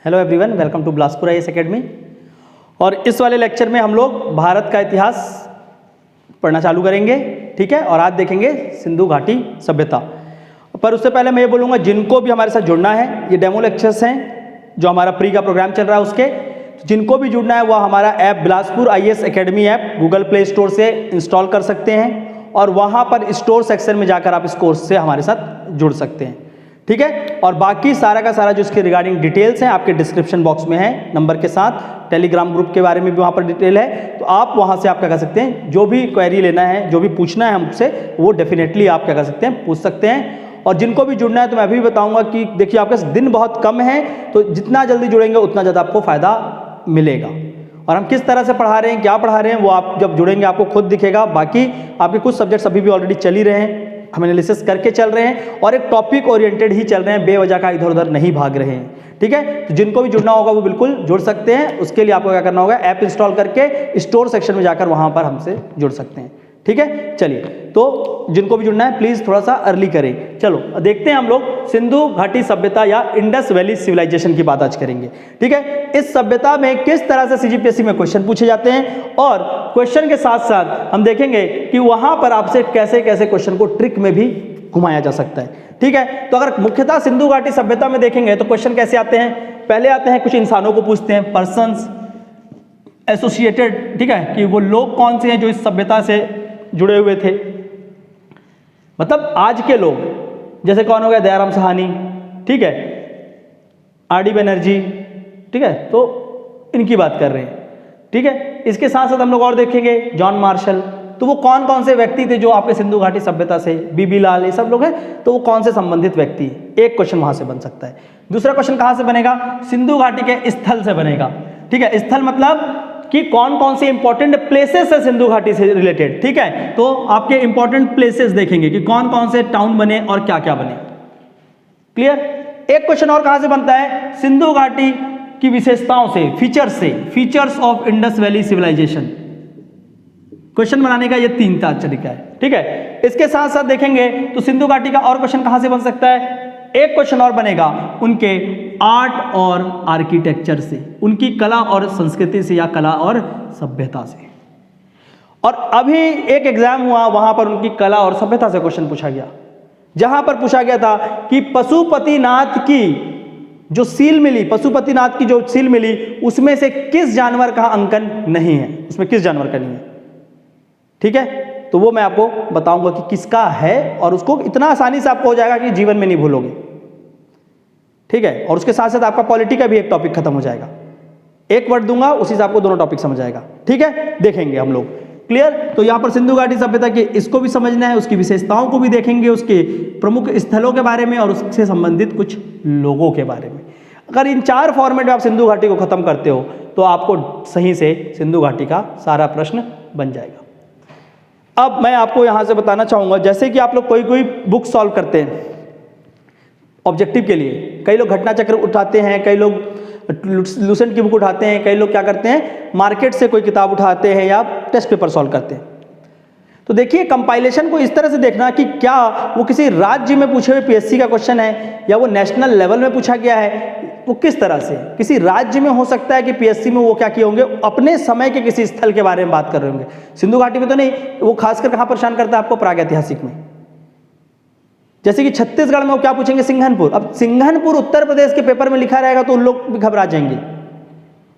Hello everyone, welcome to Bilaspur IAS academy. और इस वाले लेक्चर में हम लोग भारत का इतिहास पढ़ना चालू करेंगे, ठीक है। और आज देखेंगे सिंधु घाटी सभ्यता। पर उससे पहले मैं ये बोलूँगा, जिनको भी हमारे साथ जुड़ना है, ये डेमो लेक्चर्स हैं जो हमारा प्री का प्रोग्राम चल रहा है उसके, जिनको भी जुड़ना है वह हमारा app Bilaspur IAS academy app Google play store से इंस्टॉल कर सकते हैं और वहाँ पर स्टोर सेक्शन में जाकर आप इस कोर्स से हमारे साथ जुड़ सकते हैं, ठीक है। और बाकी सारा का सारा जो इसके रिगार्डिंग डिटेल्स हैं आपके डिस्क्रिप्शन बॉक्स में है नंबर के साथ। टेलीग्राम ग्रुप के बारे में भी वहाँ पर डिटेल है, तो आप वहाँ से आप क्या कर सकते हैं, जो भी क्वेरी लेना है, जो भी पूछना है हमसे, वो डेफिनेटली आप क्या कर सकते हैं, पूछ सकते हैं। और जिनको भी जुड़ना है तो मैं अभी बताऊंगा कि देखिए आपके दिन बहुत कम है, तो जितना जल्दी जुड़ेंगे उतना ज़्यादा आपको फ़ायदा मिलेगा। और हम किस तरह से पढ़ा रहे हैं, क्या पढ़ा रहे हैं, वो आप जब जुड़ेंगे आपको खुद दिखेगा। बाकी आपके कुछ सब्जेक्ट्स अभी भी ऑलरेडी चल ही रहे हैं, हम एनालिसिस करके चल रहे हैं और एक टॉपिक ओरिएंटेड ही चल रहे हैं, बेवजह का इधर उधर नहीं भाग रहे हैं, ठीक है। तो जिनको भी जुड़ना होगा वो बिल्कुल जुड़ सकते हैं। उसके लिए आपको क्या करना होगा, ऐप इंस्टॉल करके स्टोर सेक्शन में जाकर वहाँ पर हमसे जुड़ सकते हैं, ठीक है। चलिए, तो जिनको भी जुड़ना है प्लीज़ थोड़ा सा अर्ली करें। चलो देखते हैं, हम लोग सिंधु घाटी सभ्यता या इंडस वैली सिविलाइजेशन की बात आज करेंगे, ठीक है। इस सभ्यता में किस तरह से सीजीपीएससी में क्वेश्चन पूछे जाते हैं और क्वेश्चन के साथ साथ हम देखेंगे कि वहां पर आपसे कैसे कैसे क्वेश्चन को ट्रिक में भी घुमाया जा सकता है, ठीक है। तो अगर मुख्यतः सिंधु घाटी सभ्यता में देखेंगे तो क्वेश्चन कैसे आते हैं, पहले आते हैं कुछ इंसानों को पूछते हैं, पर्सन्स एसोसिएटेड, ठीक है, कि वो लोग कौन से हैं जो इस सभ्यता से जुड़े हुए थे, मतलब आज के लोग, जैसे कौन हो गया, दयाराम साहनी, ठीक है, आर.डी. बनर्जी, ठीक है, तो इनकी बात कर रहे हैं, ठीक है। इसके साथ साथ हम लोग और देखेंगे जॉन मार्शल, तो वो कौन कौन से व्यक्ति थे जो आपके सिंधु घाटी सभ्यता से, बीबी लाल, ये सब लोग हैं, तो वो कौन से संबंधित व्यक्ति, एक क्वेश्चन वहां से बन सकता है। दूसरा क्वेश्चन कहां से बनेगा, सिंधु घाटी के स्थल से बनेगा, ठीक है। स्थल मतलब कि कौन कौन से इंपॉर्टेंट प्लेसेस है सिंधु घाटी से रिलेटेड, ठीक है। तो आपके इंपॉर्टेंट प्लेसेस देखेंगे कि कौन कौन से टाउन बने और क्या क्या बने, क्लियर। एक क्वेश्चन और कहां से बनता है, सिंधु घाटी की विशेषताओं से, features of Indus valley civilisation. Question बनाने का ये 3 तरीका है, ठीक है। इसके साथ साथ देखेंगे तो सिंधु घाटी का और क्वेश्चन कहां से बन सकता है, एक क्वेश्चन और बनेगा उनके आर्ट और आर्किटेक्चर से, उनकी कला और संस्कृति से या कला और सभ्यता से। और अभी एक एग्जाम हुआ, वहां पर उनकी कला और सभ्यता से क्वेश्चन पूछा गया, जहां पर पूछा गया था कि पशुपतिनाथ की जो सील मिली, पशुपतिनाथ की जो सील मिली, उसमें से किस जानवर का अंकन नहीं है, उसमें किस जानवर का नहीं है, ठीक है। तो वो मैं आपको बताऊंगा कि किसका है, और उसको इतना आसानी से आपको हो जाएगा कि जीवन में नहीं भूलोगे, ठीक है। और उसके साथ साथ आपका पॉलिटी का भी एक टॉपिक खत्म हो जाएगा, एक वर्ड दूंगा उसी से आपको दोनों टॉपिक समझ आएगा, ठीक है। देखेंगे हम लोग, क्लियर। तो यहाँ पर सिंधु घाटी सभ्यता के इसको भी समझना है, उसकी विशेषताओं को भी देखेंगे, उसके प्रमुख स्थलों के बारे में और उससे संबंधित कुछ लोगों के बारे में। अगर इन 4 फॉर्मेट में आप सिंधु घाटी को खत्म करते हो तो आपको सही से सिंधु घाटी का सारा प्रश्न बन जाएगा। अब मैं आपको यहां से बताना चाहूंगा, जैसे कि आप लोग कोई बुक सॉल्व करते हैं ऑब्जेक्टिव के लिए, कई लोग घटना चक्र उठाते हैं, कई लोग लूसेंट की बुक उठाते हैं, कई लोग क्या करते हैं, मार्केट से कोई किताब उठाते हैं या टेस्ट पेपर सॉल्व करते हैं। तो देखिए, कंपाइलेशन को इस तरह से देखना कि क्या वो किसी राज्य में पूछे हुए पीएससी का क्वेश्चन है या वो नेशनल लेवल में पूछा गया है, वो किस तरह से, किसी राज्य में हो सकता है कि पीएससी में वो क्या किए होंगे, अपने समय के किसी स्थल के बारे में बात कर रहे होंगे। सिंधु घाटी में तो नहीं, वो खासकर कहां परेशान करता है आपको, प्रागैतिहासिक में। जैसे कि छत्तीसगढ़ में वो क्या पूछेंगे, सिंघनपुर। अब सिंघनपुर उत्तर प्रदेश के पेपर में लिखा रहेगा तो उन लोग भी घबरा जाएंगे,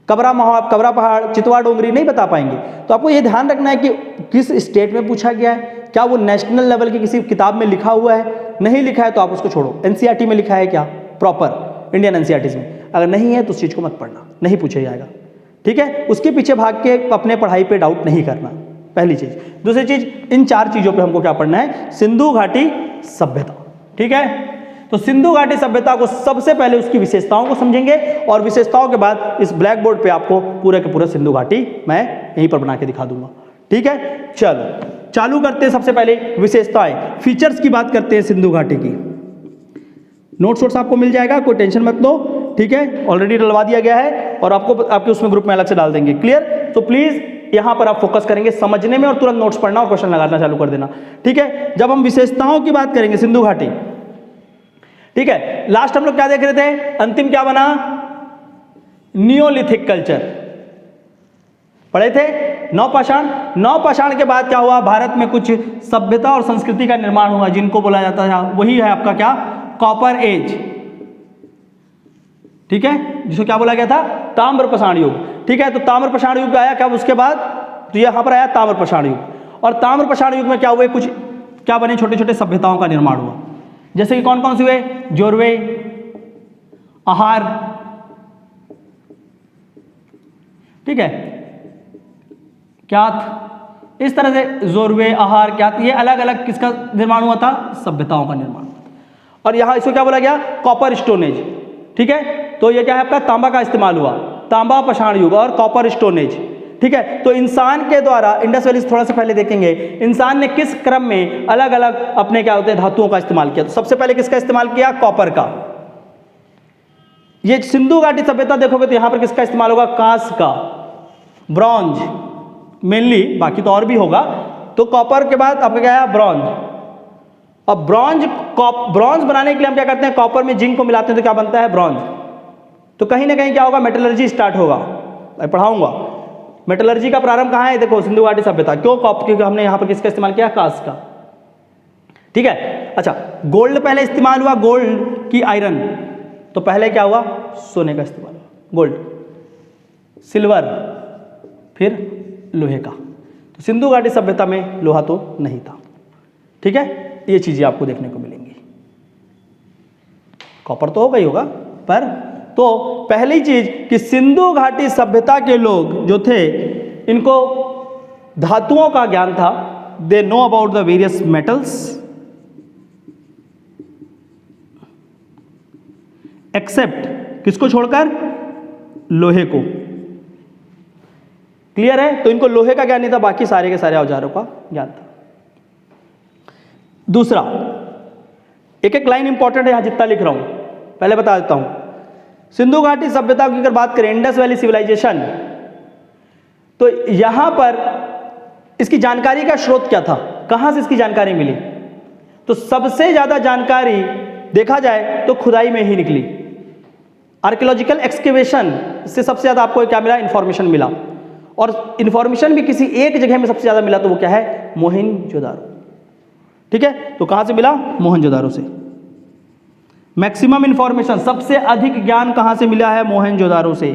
कबरा पहाड़, चितवा डोंगरी नहीं बता पाएंगे। तो आपको ये ध्यान रखना है कि किस स्टेट में पूछा गया है, क्या वो नेशनल लेवल की किसी किताब में लिखा हुआ है, नहीं लिखा है तो आप उसको छोड़ो। एनसीईआरटी में लिखा है क्या, प्रॉपर इंडियन एनसीईआरटी में, अगर नहीं है तो उस चीज को मत पढ़ना, नहीं पूछा जाएगा, ठीक है। उसके पीछे भाग के अपने पढ़ाई पे डाउट नहीं करना, पहली चीज। दूसरी चीज, इन 4 चीजों पे हमको क्या पढ़ना है, सिंधु घाटी सभ्यता, ठीक है। तो सिंधु घाटी सभ्यता को सबसे पहले उसकी विशेषताओं को समझेंगे और विशेषताओं के बाद इस ब्लैक बोर्ड पे आपको पूरे के पूरे सिंधु घाटी मैं यहीं पर बना के दिखा दूंगा, ठीक है। चलो चालू करते हैं, सबसे पहले विशेषताएं, फीचर्स की बात करते हैं सिंधु घाटी की। नोट्स आपको मिल जाएगा, कोई टेंशन मत लो, ठीक है, ऑलरेडी डलवा दिया गया है और आपको आपके उसमें ग्रुप में अलग से डाल देंगे, क्लियर। तो प्लीज यहां पर आप फोकस करेंगे समझने में और तुरंत नोट्स पढ़ना और क्वेश्चन लगाना चालू कर देना, ठीक है। जब हम विशेषताओं की बात करेंगे सिंधु घाटी, ठीक है, लास्ट हम लोग क्या देख रहे थे, अंतिम क्या बना, नियोलिथिक कल्चर पढ़े थे। नवपाषाण, नवपाषाण के बाद क्या हुआ, भारत में कुछ सभ्यता और संस्कृति का निर्माण हुआ जिनको बोला जाता है, वही है आपका क्या, कॉपर एज। ठीक है, जिसको क्या बोला गया था, ताम्रपाषाण युग। ठीक है, तो ताम्रपाषाण युग आया क्या उसके बाद, तो यहां पर आया ताम्रपाषाण युग। और ताम्रपाषाण युग में क्या हुए, कुछ क्या बने, छोटे छोटे सभ्यताओं का निर्माण हुआ। जैसे कि कौन कौन से हुए, जोरवे, आहार, ठीक है, क्यात, इस तरह से जोरवे, आहार, क्यात, ये अलग अलग किसका निर्माण हुआ था, सभ्यताओं का निर्माण हुआ था। और यहां इसको क्या बोला गया, कॉपर स्टोन एज। ठीक है, तो ये क्या है आपका, तांबा का इस्तेमाल हुआ, तांबा पाषाण युग और कॉपर स्टोन एज। ठीक है, तो इंसान के द्वारा, इंडस वैली से थोड़ा सा पहले देखेंगे, इंसान ने किस क्रम में अलग अलग अपने क्या होते हैं धातुओं का इस्तेमाल किया। तो सबसे पहले किसका इस्तेमाल किया, कॉपर का। ये सिंधु घाटी सभ्यता देखोगे तो यहां पर किसका इस्तेमाल होगा, कांस का, ब्रॉन्ज मेनली, बाकी तो और भी होगा। तो कॉपर के बाद आपका क्या है, ब्रॉन्ज। अब ब्रॉन्ज बनाने के लिए हम क्या करते हैं, कॉपर में जिंक को मिलाते हैं तो क्या बनता है, ब्रॉन्ज। तो कहीं ना कहीं क्या होगा, मेटलर्जी स्टार्ट होगा, मैं पढ़ाऊंगा। मेटलर्जी का प्रारंभ कहाँ है, देखो सिंधु घाटी सभ्यता। क्यों, क्योंकि हमने यहाँ पर किसका इस्तेमाल किया, कांस का। ठीक है, अच्छा, गोल्ड पहले इस्तेमाल हुआ, गोल्ड की आयरन, तो पहले क्या हुआ, सोने का इस्तेमाल हुआ, गोल्ड, सिल्वर, फिर लोहे का। तो सिंधु घाटी सभ्यता में लोहा तो नहीं था। ठीक है, ये चीजें आपको देखने को मिलेंगी। कॉपर तो होगा ही होगा, पर तो पहली चीज कि सिंधु घाटी सभ्यता के लोग जो थे, इनको धातुओं का ज्ञान था। They know about the various metals accept, किसको छोड़कर, लोहे को। क्लियर है, तो इनको लोहे का ज्ञान नहीं था, बाकी सारे के सारे औजारों का ज्ञान था। दूसरा, एक एक लाइन इंपॉर्टेंट है, यहां जितना लिख रहा हूं पहले बता देता हूं। सिंधु घाटी सभ्यता की अगर बात करें, इंडस वैली सिविलाइजेशन, तो यहां पर इसकी जानकारी का स्रोत क्या था, कहां से इसकी जानकारी मिली, तो सबसे ज्यादा जानकारी देखा जाए तो खुदाई में ही निकली। आर्कियोलॉजिकल एक्सकेवेशन से सबसे ज्यादा आपको क्या मिला, इंफॉर्मेशन मिला। और इंफॉर्मेशन भी किसी एक जगह में सबसे ज्यादा मिला, तो वो क्या है, मोहनजोदारो। ठीक है, तो कहां से मिला, मोहनजोदारो से। मैक्सिमम इंफॉर्मेशन, सबसे अधिक ज्ञान कहां से मिला है, मोहनजोदारो से।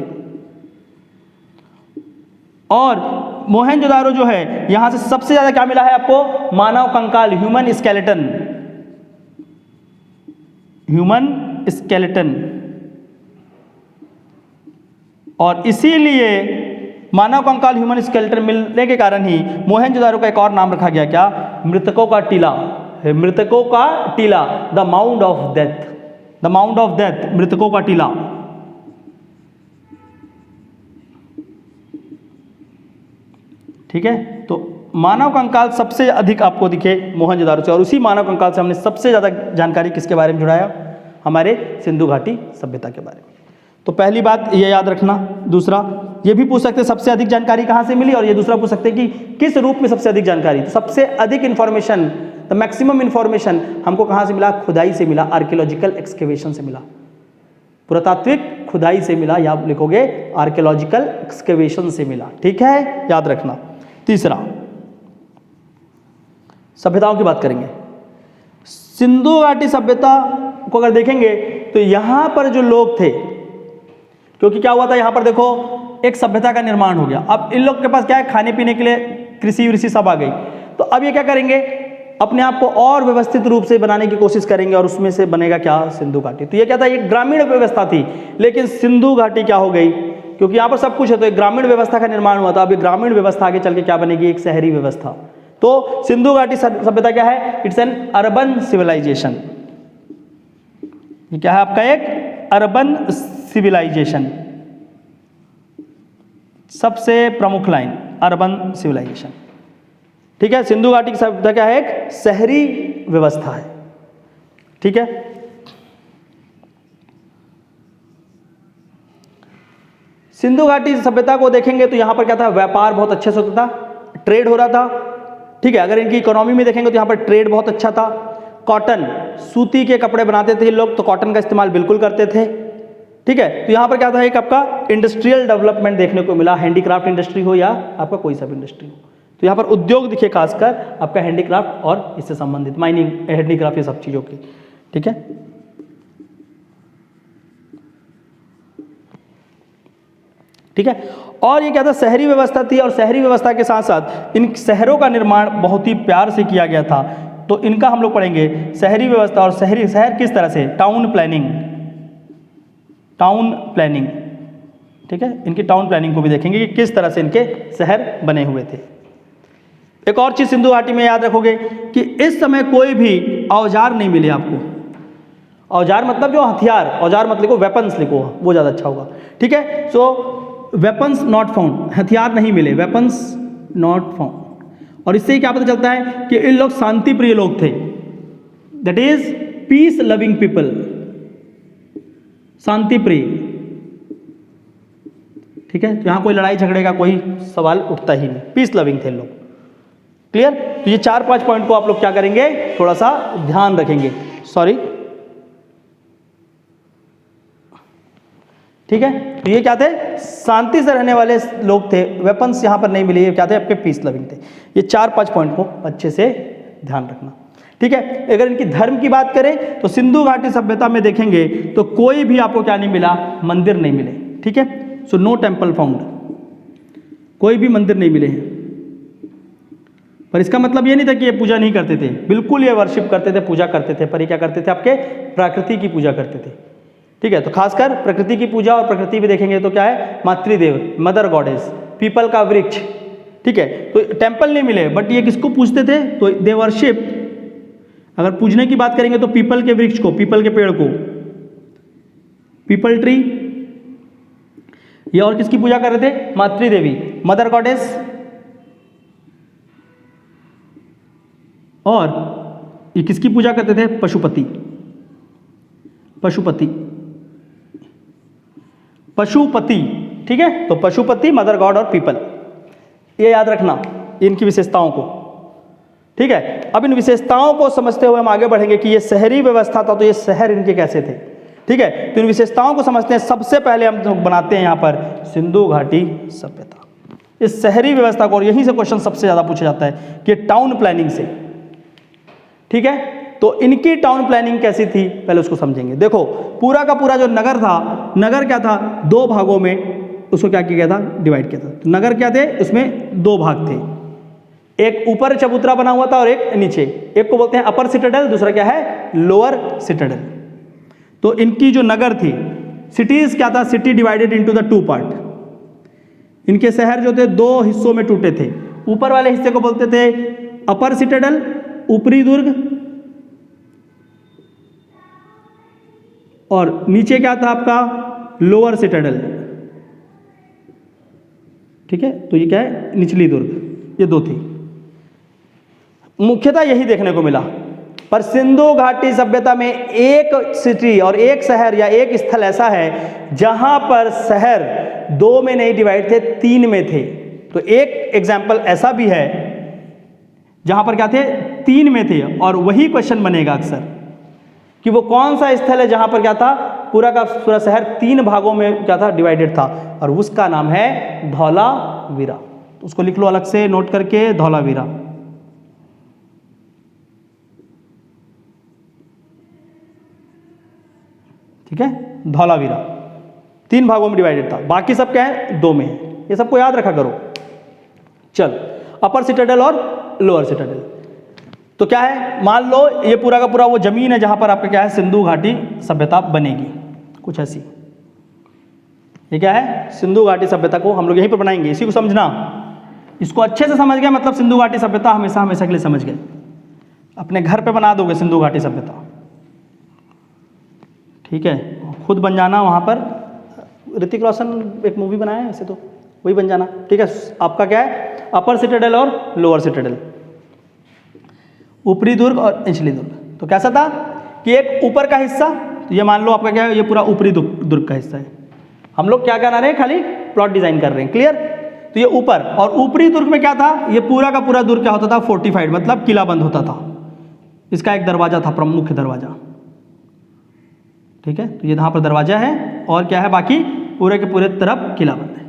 और मोहनजोदारो जो है, यहां से सबसे ज्यादा क्या मिला है आपको, मानव कंकाल, ह्यूमन स्केलेटन, ह्यूमन स्केलेटन। और इसीलिए मानव कंकाल, ह्यूमन स्केलेटन मिलने के कारण ही मोहनजोदारो का एक और नाम रखा गया, क्या, मृतकों का टीला, मृतकों का टीला, the mound of death, the mound of death, मृतकों का टीला। ठीक है, तो मानव कंकाल सबसे अधिक आपको दिखे मोहनजोदारो से, और उसी मानव कंकाल से हमने सबसे ज्यादा जानकारी किसके बारे में जुड़ाया, हमारे सिंधु घाटी सभ्यता के बारे में। तो पहली बात ये याद रखना। दूसरा, ये भी पूछ सकते हैं सबसे अधिक जानकारी कहां से मिली, और ये दूसरा पूछ सकते हैं कि किस रूप में सबसे अधिक जानकारी। तो सबसे अधिक इंफॉर्मेशन, द मैक्सिमम इंफॉर्मेशन हमको कहां से मिला, खुदाई से मिला, आर्कियोलॉजिकल एक्सकेवेशन से मिला, पुरातात्विक खुदाई से मिला, या आप लिखोगे आर्कियोलॉजिकल एक्सकेवेशन से मिला। ठीक है, याद रखना। तीसरा, सभ्यताओं की बात करेंगे। सिंधु घाटी सभ्यता को अगर देखेंगे तो यहां पर जो लोग थे, क्योंकि क्या हुआ था, यहां पर देखो एक सभ्यता का निर्माण हो गया। अब इन लोग के पास क्या है, खाने पीने के लिए कृषि वृषि सब आ गई। तो अब ये क्या करेंगे, अपने आप को और व्यवस्थित रूप से बनाने की कोशिश करेंगे, और उसमें से बनेगा क्या, सिंधु घाटी। तो ये क्या था, ये ग्रामीण व्यवस्था थी, लेकिन सिंधु घाटी क्या हो गई, क्योंकि यहाँ पर सब कुछ है, तो एक ग्रामीण व्यवस्था का निर्माण हुआ था। अभी ग्रामीण व्यवस्था आगे चल के क्या बनेगी, एक शहरी व्यवस्था। तो सिंधु घाटी सभ्यता क्या है, इट्स एन अर्बन सिविलाइजेशन। ये क्या है आपका, एक अर्बन सिविलाइजेशन, सबसे प्रमुख लाइन, अर्बन सिविलाइजेशन। ठीक है, सिंधु घाटी की सभ्यता क्या है, एक शहरी व्यवस्था है। ठीक है, सिंधु घाटी सभ्यता को देखेंगे तो यहां पर क्या था, व्यापार बहुत अच्छे से होता था, ट्रेड हो रहा था। ठीक है, अगर इनकी इकोनॉमी में देखेंगे तो यहां पर ट्रेड बहुत अच्छा था। कॉटन, सूती के कपड़े बनाते थे लोग, तो कॉटन का इस्तेमाल बिल्कुल करते थे। ठीक है। तो यहाँ पर क्या था, एक आपका इंडस्ट्रियल डेवलपमेंट देखने को मिला, हैंडीक्राफ्ट इंडस्ट्री हो या आपका कोई सा भी इंडस्ट्री हो। तो यहाँ पर उद्योग दिखे खासकर आपका हैंडीक्राफ्ट और इससे संबंधित माइनिंग, हैंडीक्राफ्ट, ये सब चीज़ों की। ठीक है, ठीक है। और ये क्या था, शहरी व्यवस्था थी, और शहरी व्यवस्था के साथ साथ इन शहरों का निर्माण बहुत ही प्यार से किया गया था। तो इनका हम लोग पढ़ेंगे शहरी व्यवस्था और शहर किस तरह से, टाउन प्लानिंग, टाउन प्लानिंग। ठीक है, इनकी टाउन प्लानिंग को भी देखेंगे कि किस तरह से इनके शहर बने हुए थे। एक और चीज़ सिंधु घाटी में याद रखोगे कि इस समय कोई भी औजार नहीं मिले आपको। औजार मतलब जो हथियार, औजार मत लिखो, वेपन्स लिखो, वो ज़्यादा अच्छा होगा। ठीक है, सो वेपन्स नॉट फाउंड, हथियार नहीं मिले, वेपन्स नॉट फाउंड। और इससे ही क्या पता चलता है कि इन लोग शांति प्रिय लोग थे, that is peace loving people, शांति प्रिय। ठीक है, यहाँ कोई लड़ाई झगड़े का कोई सवाल उठता ही नहीं, पीस लविंग थे लोग। क्लियर। तो ये 4-5 पॉइंट को आप लोग क्या करेंगे, थोड़ा सा ध्यान रखेंगे। सॉरी, ठीक है। तो ये क्या थे, शांति से रहने वाले लोग थे, वेपन्स यहाँ पर नहीं मिले, ये क्या थे, आपके पीस लविंग थे। ये 4-5 पॉइंट को अच्छे से ध्यान रखना। ठीक है, अगर इनकी धर्म की बात करें तो सिंधु घाटी सभ्यता में देखेंगे तो कोई भी आपको क्या नहीं मिला, मंदिर नहीं मिले। ठीक है, सो नो टेम्पल फाउंड, कोई भी मंदिर नहीं मिले हैं। पर इसका मतलब ये नहीं था कि ये पूजा नहीं करते थे, बिल्कुल ये वर्शिप करते थे, पूजा करते थे, पर ये क्या करते थे, आपके प्रकृति की पूजा करते थे। ठीक है, तो खासकर प्रकृति की पूजा, और प्रकृति भी देखेंगे तो क्या है, मातृदेव, मदर गॉडेस, पीपल का वृक्ष। ठीक है, तो टेम्पल नहीं मिले, बट ये किसको पूजते थे, तो दे वर्शिप। अगर पूजने की बात करेंगे तो पीपल के वृक्ष को, पीपल के पेड़ को, पीपल ट्री। ये और किसकी पूजा कर रहे थे, मातृदेवी, मदर गॉडेस। और ये किसकी पूजा करते थे, पशुपति, पशुपति, पशुपति। ठीक है, तो पशुपति, मदर गॉड और पीपल, ये याद रखना इनकी विशेषताओं को। ठीक है, अब इन विशेषताओं को समझते हुए हम आगे बढ़ेंगे कि ये शहरी व्यवस्था था, तो ये शहर इनके कैसे थे। ठीक है, तो इन विशेषताओं को समझते हैं। सबसे पहले हम लोग बनाते हैं यहाँ पर सिंधु घाटी सभ्यता, इस शहरी व्यवस्था को, और यहीं से क्वेश्चन सबसे ज़्यादा पूछा जाता है कि टाउन प्लानिंग से। ठीक है, तो इनकी टाउन प्लानिंग कैसी थी, पहले उसको समझेंगे। देखो, पूरा का पूरा जो नगर था, नगर क्या था, 2 भागों में उसको क्या किया गया था, डिवाइड किया था। तो नगर क्या थे, उसमें 2 भाग थे, एक ऊपर चबूतरा बना हुआ था और एक नीचे। एक को बोलते हैं अपर सिटाडेल, दूसरा क्या है, लोअर सिटाडेल। तो इनकी जो नगर थी, सिटीज क्या था, city divided into the 2 part. इनके शहर जो थे 2 हिस्सों में टूटे थे। ऊपर वाले हिस्से को बोलते थे अपर सिटाडेल, ऊपरी दुर्ग, और नीचे क्या था आपका, लोअर सिटाडेल। ठीक है, तो ये क्या है, निचली दुर्ग। ये 2 थी, मुख्यतः यही देखने को मिला। पर सिंधु घाटी सभ्यता में एक सिटी और एक शहर या एक स्थल ऐसा है जहां पर शहर 2 में नहीं डिवाइड थे, 3 में थे। तो एक एग्जाम्पल ऐसा भी है जहां पर क्या थे, 3 में थे। और वही क्वेश्चन बनेगा अक्सर कि वो कौन सा स्थल है जहां पर क्या था, पूरा का पूरा शहर 3 भागों में क्या था, डिवाइडेड था, और उसका नाम है धौलावीरा। उसको लिख लो अलग से नोट करके, धौलावीरा। ठीक है, धौलावीरा 3 भागों में डिवाइडेड था, बाकी सब क्या है, 2 में है। ये सबको याद रखा करो। चल, अपर सिटाडेल और लोअर सिटाडेल। तो क्या है, मान लो ये पूरा का पूरा वो जमीन है जहां पर आपका क्या है, सिंधु घाटी सभ्यता बनेगी, कुछ ऐसी। ये क्या है, सिंधु घाटी सभ्यता को हम लोग यहीं पर बनाएंगे। इसी को समझना, इसको अच्छे से समझ गए मतलब सिंधु घाटी सभ्यता हमेशा हमेशा के लिए समझ गए। अपने घर पे बना दोगे सिंधु घाटी सभ्यता। ठीक है, खुद बन जाना वहाँ पर। ऋतिक रोशन एक मूवी बनाया है, ऐसे तो वही बन जाना। ठीक है, आपका क्या है, अपर सिटाडेल और लोअर सिटाडेल, ऊपरी दुर्ग और निचली दुर्ग। तो कैसा था कि एक ऊपर का हिस्सा, तो ये मान लो आपका क्या है, ये पूरा ऊपरी दुर्ग का हिस्सा है। हम लोग क्या बना रहे हैं, खाली प्लॉट डिजाइन कर रहे हैं। क्लियर। तो ये ऊपर, और ऊपरी दुर्ग में क्या था, ये पूरा का पूरा दुर्ग क्या होता था, फोर्टिफाइड, मतलब किला बंद होता था। इसका एक दरवाजा था, प्रमुख दरवाजा। ठीक है, तो ये यहाँ पर दरवाजा है और क्या है, बाकी पूरे के पूरे तरफ किला बंद है।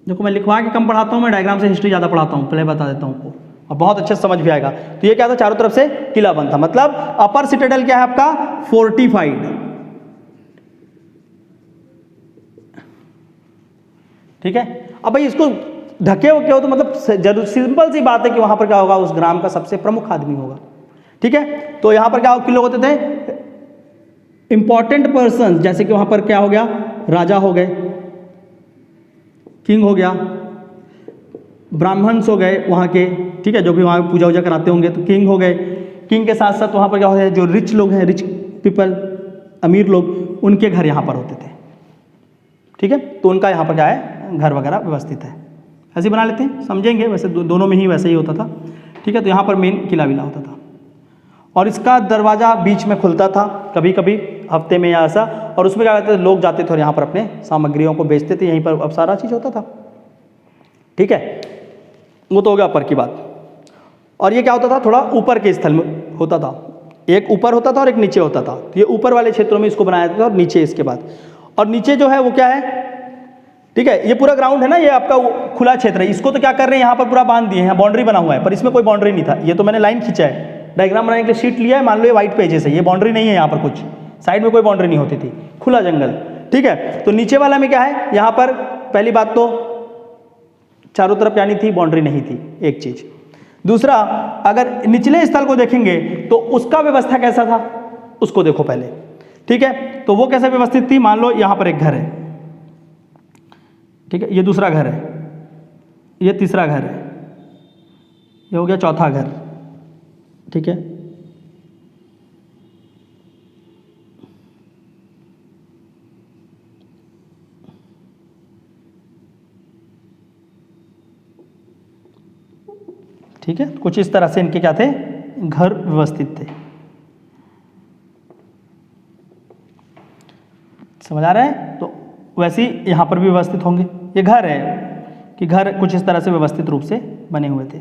देखो मैं लिखवा के कम पढ़ाता हूँ, मैं डायग्राम से हिस्ट्री ज़्यादा पढ़ाता हूँ, पहले बता देता हूँ आपको और बहुत अच्छे से समझ भी आएगा। तो ये क्या था, चारों तरफ से किला बंद था, मतलब अपर सिटाडेल क्या है आपका, फोर्टिफाइड। ठीक है, अब भाई इसको ढके हो क्या हो, तो मतलब जरूर सिंपल सी बात है कि वहां पर क्या होगा, उस ग्राम का सबसे प्रमुख आदमी होगा। ठीक है, तो यहां पर क्या किले होते थे, इंपॉर्टेंट पर्सन, जैसे कि वहां पर क्या हो गया, राजा हो गए, किंग हो गया, ब्राह्मण्स हो गए वहाँ के, ठीक है, जो भी वहाँ पूजा वूजा कराते होंगे, तो किंग हो गए। किंग के साथ साथ वहाँ पर क्या होता है, जो रिच लोग हैं, रिच पीपल, अमीर लोग, उनके घर यहाँ पर होते थे। ठीक है, तो उनका यहाँ पर क्या है, घर वगैरह व्यवस्थित है, ऐसे बना लेते हैं, समझेंगे। वैसे दोनों में ही वैसे ही होता था। ठीक है, तो यहाँ पर मेन किला विला होता था और इसका दरवाज़ा बीच में खुलता था कभी कभी हफ्ते में या ऐसा, और उसमें क्या करते थे, लोग जाते थे और यहाँ पर अपने सामग्रियों को बेचते थे, यहीं पर अब सारा चीज़ होता था। ठीक है, वो तो हो गया ऊपर की बात। और ये क्या होता था, थोड़ा ऊपर के स्थल में होता था, एक ऊपर होता था और एक नीचे होता था। तो ये ऊपर वाले क्षेत्रों में इसको बनाया जाता था और नीचे इसके बाद, और नीचे जो है वो क्या है, ठीक है, ये पूरा ग्राउंड है ना, ये आपका खुला क्षेत्र है, इसको तो क्या कर रहे हैं, यहाँ पर पूरा बांध दिए हैं, बाउंड्री बना हुआ है, पर इसमें कोई बाउंड्री नहीं था। ये तो मैंने लाइन खींचा है, डायग्राम बनाने के लिए शीट लिया है, मान लो ये व्हाइट पेजेस है, ये बाउंड्री नहीं है, यहाँ पर कुछ साइड में कोई बाउंड्री नहीं होती थी, खुला जंगल। ठीक है, तो नीचे वाला में क्या है, यहाँ पर पहली बात तो चारों तरफ यानी थी, बाउंड्री नहीं थी, एक चीज। दूसरा, अगर निचले स्थल को देखेंगे तो उसका व्यवस्था कैसा था, उसको देखो पहले। ठीक है, तो वो कैसे व्यवस्थित थी, मान लो यहाँ पर एक घर है, ठीक है, ये दूसरा घर है, ये तीसरा घर है, ये हो गया चौथा घर। ठीक है, ठीक है, कुछ इस तरह से इनके क्या थे, घर व्यवस्थित थे। समझ आ रहा है, तो वैसे ही यहाँ पर भी व्यवस्थित होंगे। ये घर है कि घर कुछ इस तरह से व्यवस्थित रूप से बने हुए थे।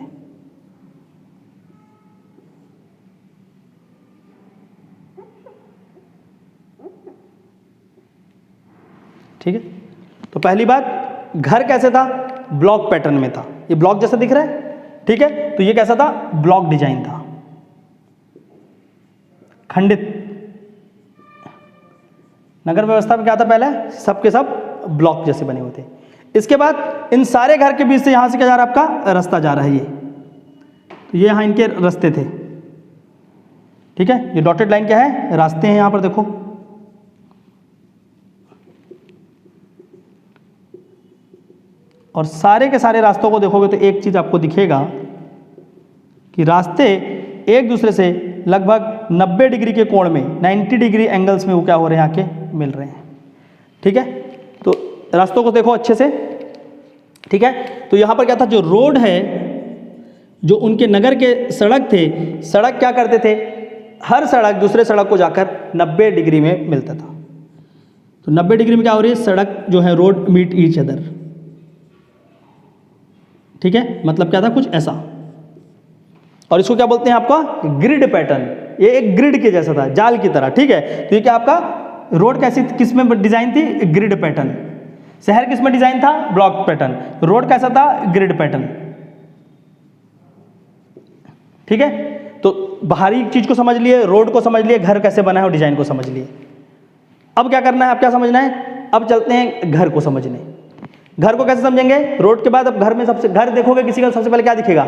ठीक है, तो पहली बात, घर कैसे था, ब्लॉक पैटर्न में था, ये ब्लॉक जैसा दिख रहा है। ठीक है, तो ये कैसा था, ब्लॉक डिजाइन था, खंडित। नगर व्यवस्था में क्या था, पहले सबके सब ब्लॉक जैसे बने हुए थे। इसके बाद इन सारे घर के बीच से यहां से क्या जा रहा है, आपका रास्ता जा रहा है, ये तो ये यहां इनके रास्ते थे। ठीक है, ये डॉटेड लाइन क्या है, रास्ते हैं, यहां पर देखो। और सारे के सारे रास्तों को देखोगे तो एक चीज आपको दिखेगा कि रास्ते एक दूसरे से लगभग 90 डिग्री के कोण में, 90 डिग्री एंगल्स में वो क्या हो रहे हैं, आके मिल रहे हैं। ठीक है, तो रास्तों को देखो अच्छे से। ठीक है, तो यहाँ पर क्या था, जो रोड है, जो उनके नगर के सड़क थे, सड़क क्या करते थे, हर सड़क दूसरे सड़क को जाकर 90 डिग्री में मिलता था। तो 90 डिग्री में क्या हो रही है, सड़क जो है, रोड मीट ईच अदर। ठीक है, मतलब क्या था, कुछ ऐसा। और इसको क्या बोलते हैं, आपका ग्रिड पैटर्न। ये एक ग्रिड के जैसा था, जाल की तरह। ठीक है, तो ये क्या आपका रोड कैसी, किस में डिजाइन थी, ग्रिड पैटर्न। शहर किस में डिजाइन था, ब्लॉक पैटर्न। रोड कैसा था, ग्रिड पैटर्न। ठीक है, तो बाहरी चीज को समझ लिए, रोड को समझ लिए, घर कैसे बना है और डिजाइन को समझ लिए। अब क्या करना है, अब क्या समझना है, अब चलते हैं घर को समझने। घर को कैसे समझेंगे, रोड के बाद अब घर में सबसे, घर देखोगे किसी का, सबसे पहले क्या दिखेगा,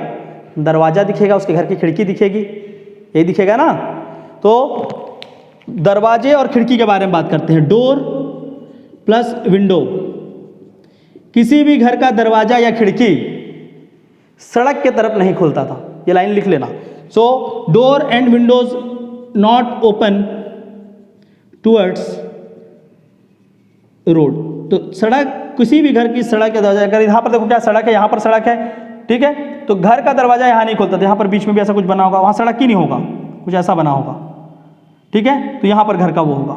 दरवाजा दिखेगा, उसके घर की खिड़की दिखेगी, यही दिखेगा ना। तो दरवाजे और खिड़की के बारे में बात करते हैं। डोर प्लस विंडो, किसी भी घर का दरवाजा या खिड़की सड़क के तरफ नहीं खुलता था, ये लाइन लिख लेना। So door and windows not open towards road. तो सड़क, किसी भी घर की सड़क के दरवाजा, अगर यहाँ पर देखो क्या सड़क है, यहाँ पर सड़क है, ठीक है, तो घर का दरवाजा यहाँ नहीं खुलता था, यहाँ पर बीच में भी ऐसा कुछ बना होगा, वहाँ सड़क ही नहीं होगा, कुछ ऐसा बना होगा। ठीक है, तो यहाँ पर घर का वो होगा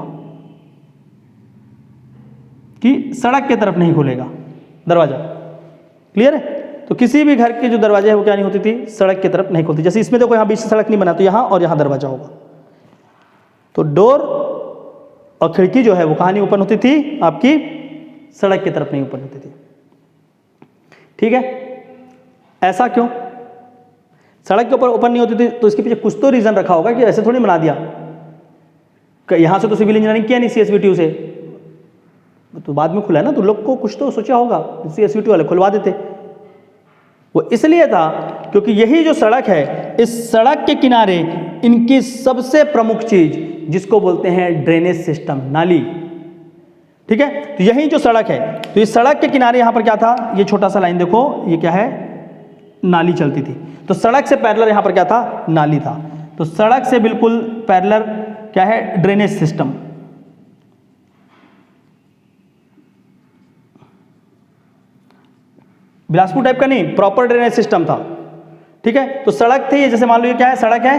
कि सड़क के तरफ नहीं खुलेगा दरवाजा। क्लियर है, तो किसी भी घर के जो दरवाजे है वो क्या नहीं होती थी, सड़क की तरफ नहीं खुलती। जैसे इसमें देखो यहाँ बीच से सड़क नहीं बना, तो यहाँ और यहाँ दरवाजा होगा। तो डोर और खिड़की जो है वो कहाँ नहीं ओपन होती थी, आपकी सड़क की तरफ नहीं ओपन होती थी। ठीक है, ऐसा क्यों? सड़क के ऊपर ओपन नहीं होती थी तो इसके पीछे कुछ तो रीजन रखा होगा कि ऐसे थोड़ी बना दिया। यहां से तो सिविल इंजीनियरिंग किया नहीं CSVTU से, तो बाद में खुला है ना, तो लोग को कुछ तो सोचा होगा, CSVTU वाले खुलवा देते। वो इसलिए था क्योंकि यही जो सड़क है, इस सड़क के किनारे इनकी सबसे प्रमुख चीज जिसको बोलते हैं ड्रेनेज सिस्टम, नाली। ठीक है, तो यही जो सड़क है, तो इस सड़क के किनारे यहां पर क्या था, ये छोटा सा लाइन देखो, ये क्या है, नाली चलती थी। तो सड़क से पैरेलल यहां पर क्या था, नाली था। तो सड़क से बिल्कुल पैरेलल क्या है, ड्रेनेज सिस्टम। बिलासपुर टाइप का नहीं, प्रॉपर ड्रेनेज सिस्टम था। ठीक है, तो सड़क थी, जैसे मान लो ये क्या है, सड़क है,